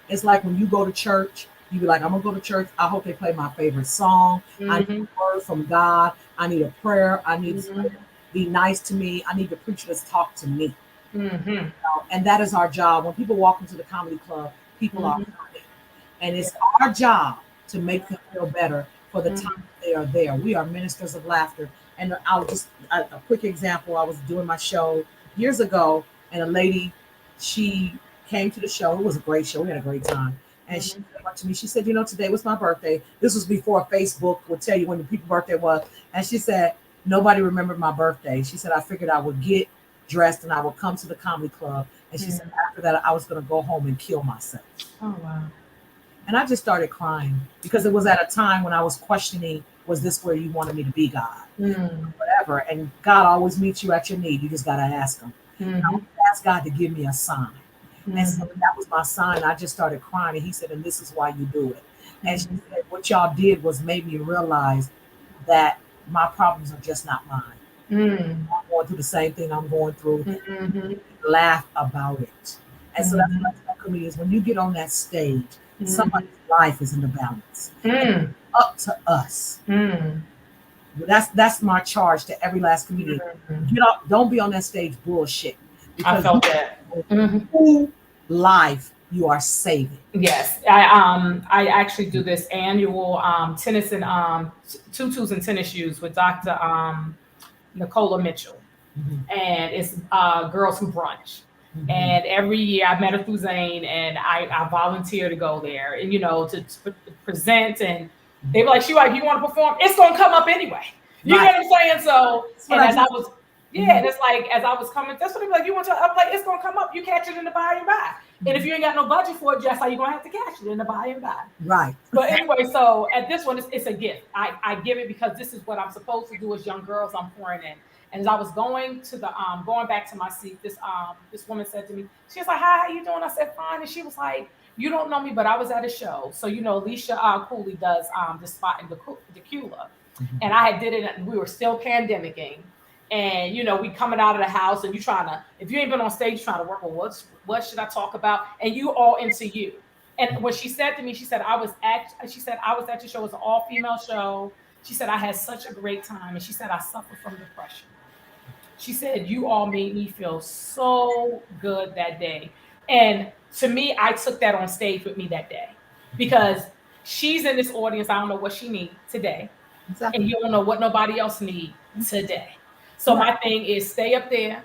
It's like when you go to church, you be like, I'm gonna go to church. I hope they play my favorite song. I need a word from God. I need a prayer. I need to be nice to me. I need the preacher to talk to me. And that is our job. When people walk into the comedy club, people are hurting. And it's our job to make them feel better for the time they are there. We are ministers of laughter. And I'll just a quick example. I was doing my show years ago, and a lady, she came to the show. It was a great show. We had a great time. And she came up to me. She said, today was my birthday. This was before Facebook would tell you when the people's birthday was. And she said, nobody remembered my birthday. She said, I figured I would get dressed and I would come to the comedy club. And she said, after that, I was going to go home and kill myself. Oh, wow. And I just started crying because it was at a time when I was questioning, was this where you wanted me to be, God? Whatever. And God always meets you at your need. You just got to ask him. I asked God to give me a sign. And so that was my sign. I just started crying. And he said, and this is why you do it. And she said, what y'all did was made me realize that my problems are just not mine. I'm going through the same thing I'm going through. Laugh about it. And so that's what I tell comedians. When you get on that stage, somebody's life is in the balance. And it's up to us. That's my charge to every last comedian. Get up, don't be on that stage bullshit. I felt that. Who life you are saving. Yes, I actually do this annual tennis and tutus and tennis shoes with Dr. Nicola Mitchell, and it's Girls Who Brunch. And every year I met her through Zane, and I volunteer to go there, and to present. And they were like, "She like, you want to perform? It's gonna come up anyway." You know what I'm saying? So, and as I was. Yeah, and it's like as I was coming, that's what they be like. You want to? I'm like, it's gonna come up. You catch it in the buy and buy. And if you ain't got no budget for it, just how you gonna have to catch it in the buy and buy. Right. But anyway, so at this one, it's a gift. I give it because this is what I'm supposed to do as young girls. I'm pouring in. And as I was going to the going back to my seat, this woman said to me, she was like, "Hi, how you doing?" I said, "Fine." And she was like, "You don't know me, but I was at a show. So Alicia Cooley does the spot in Decula, and I had did it. And we were still pandemicing. And we coming out of the house, and you trying to, if you ain't been on stage, trying to work with what should I talk about, and you all into you." And when she said to me, she said I was at your show. It was an all-female show. She said I had such a great time, and she said I suffered from depression. She said you all made me feel so good that day, and to me, I took that on stage with me that day because she's in this audience. I don't know what she needs today, and you don't know what nobody else needs today. So my thing is stay up there,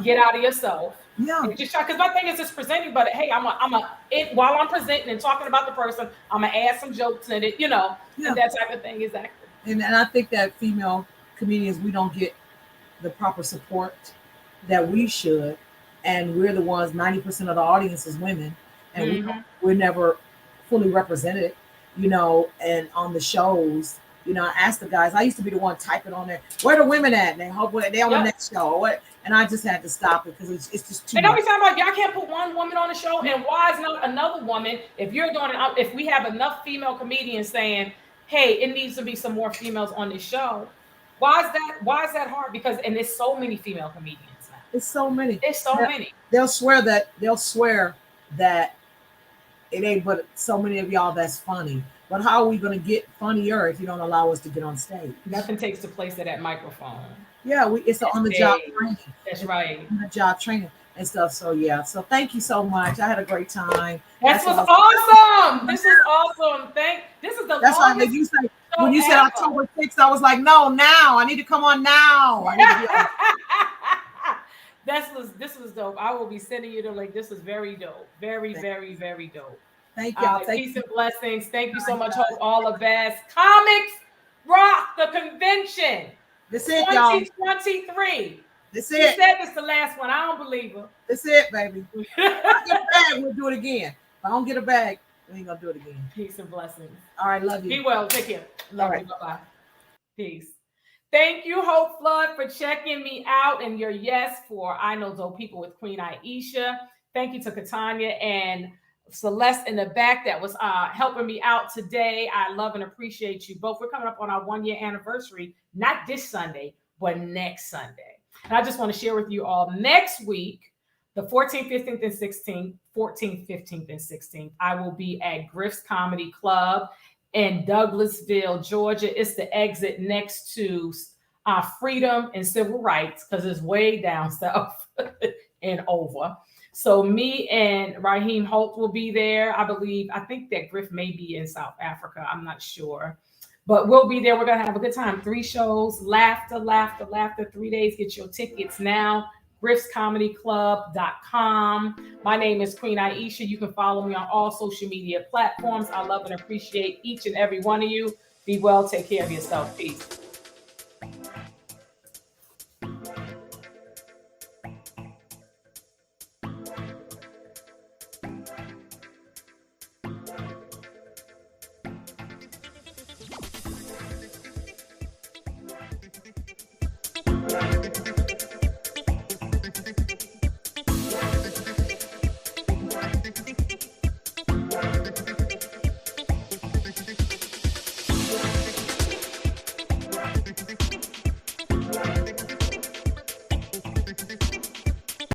get out of yourself, and just try. Because my thing is just presenting, but hey, while I'm presenting and talking about the person, I'm gonna add some jokes in it, and that type of thing. Exactly. And I think that female comedians, we don't get the proper support that we should, and we're the ones. 90% of the audience is women, and we're never fully represented, and on the shows. I asked the guys, I used to be the one typing on there, where the women at? And they hope they're on the next show. What? And I just had to stop it because it's just too much. And every time y'all can't put one woman on the show, and why is not another woman? If you're doing it, if we have enough female comedians saying, hey, it needs to be some more females on this show, why is that hard? Because there's so many female comedians now. It's so many. Many. They'll swear that it ain't but so many of y'all that's funny. But how are we going to get funnier if you don't allow us to get on stage? Nothing takes the place of that microphone. Yeah, it's on the job training. That's right. On the job training. and stuff. So yeah, so thank you so much. I had a great time. This was awesome. This is awesome. This is the That's why longest you say show when you said ever. October 6th, I was like, no, now I need to come on now. I need to be on. This was dope. I will be sending you the link. This was very dope. Very, very, very dope. Thank y'all. Peace and blessings. Thank you so much. Hope all the best. Comics Rock the Convention. That's it, y'all. 2023. That's She it. said this the last one. I don't believe her. That's it, baby. If I get a bag, we'll do it again. If I don't get a bag, we ain't gonna do it again. Peace and blessings. All right, love you. Be well. Take care. Love right. you. Bye-bye. Peace. Thank you, Hope Flood, for checking me out and your yes for I Know Dope People with Queen Aishah. Thank you to Katanya and Celeste in the back that was helping me out today. I love and appreciate you both. We're coming up on our 1-year anniversary, not this Sunday, but next Sunday. And I just want to share with you all next week, the 14th, 15th, and 16th, 14th, 15th, and 16th, I will be at Griff's Comedy Club in Douglasville, Georgia. It's the exit next to Freedom and Civil Rights because it's way down south and over. So me and Raheem Holt will be there. I think that Griff may be in South Africa. I'm not sure. But we'll be there. We're going to have a good time. 3 shows, laughter, laughter, laughter, 3 days. Get your tickets now. GriffsComedyClub.com. My name is Queen Aishah. You can follow me on all social media platforms. I love and appreciate each and every one of you. Be well. Take care of yourself. Peace.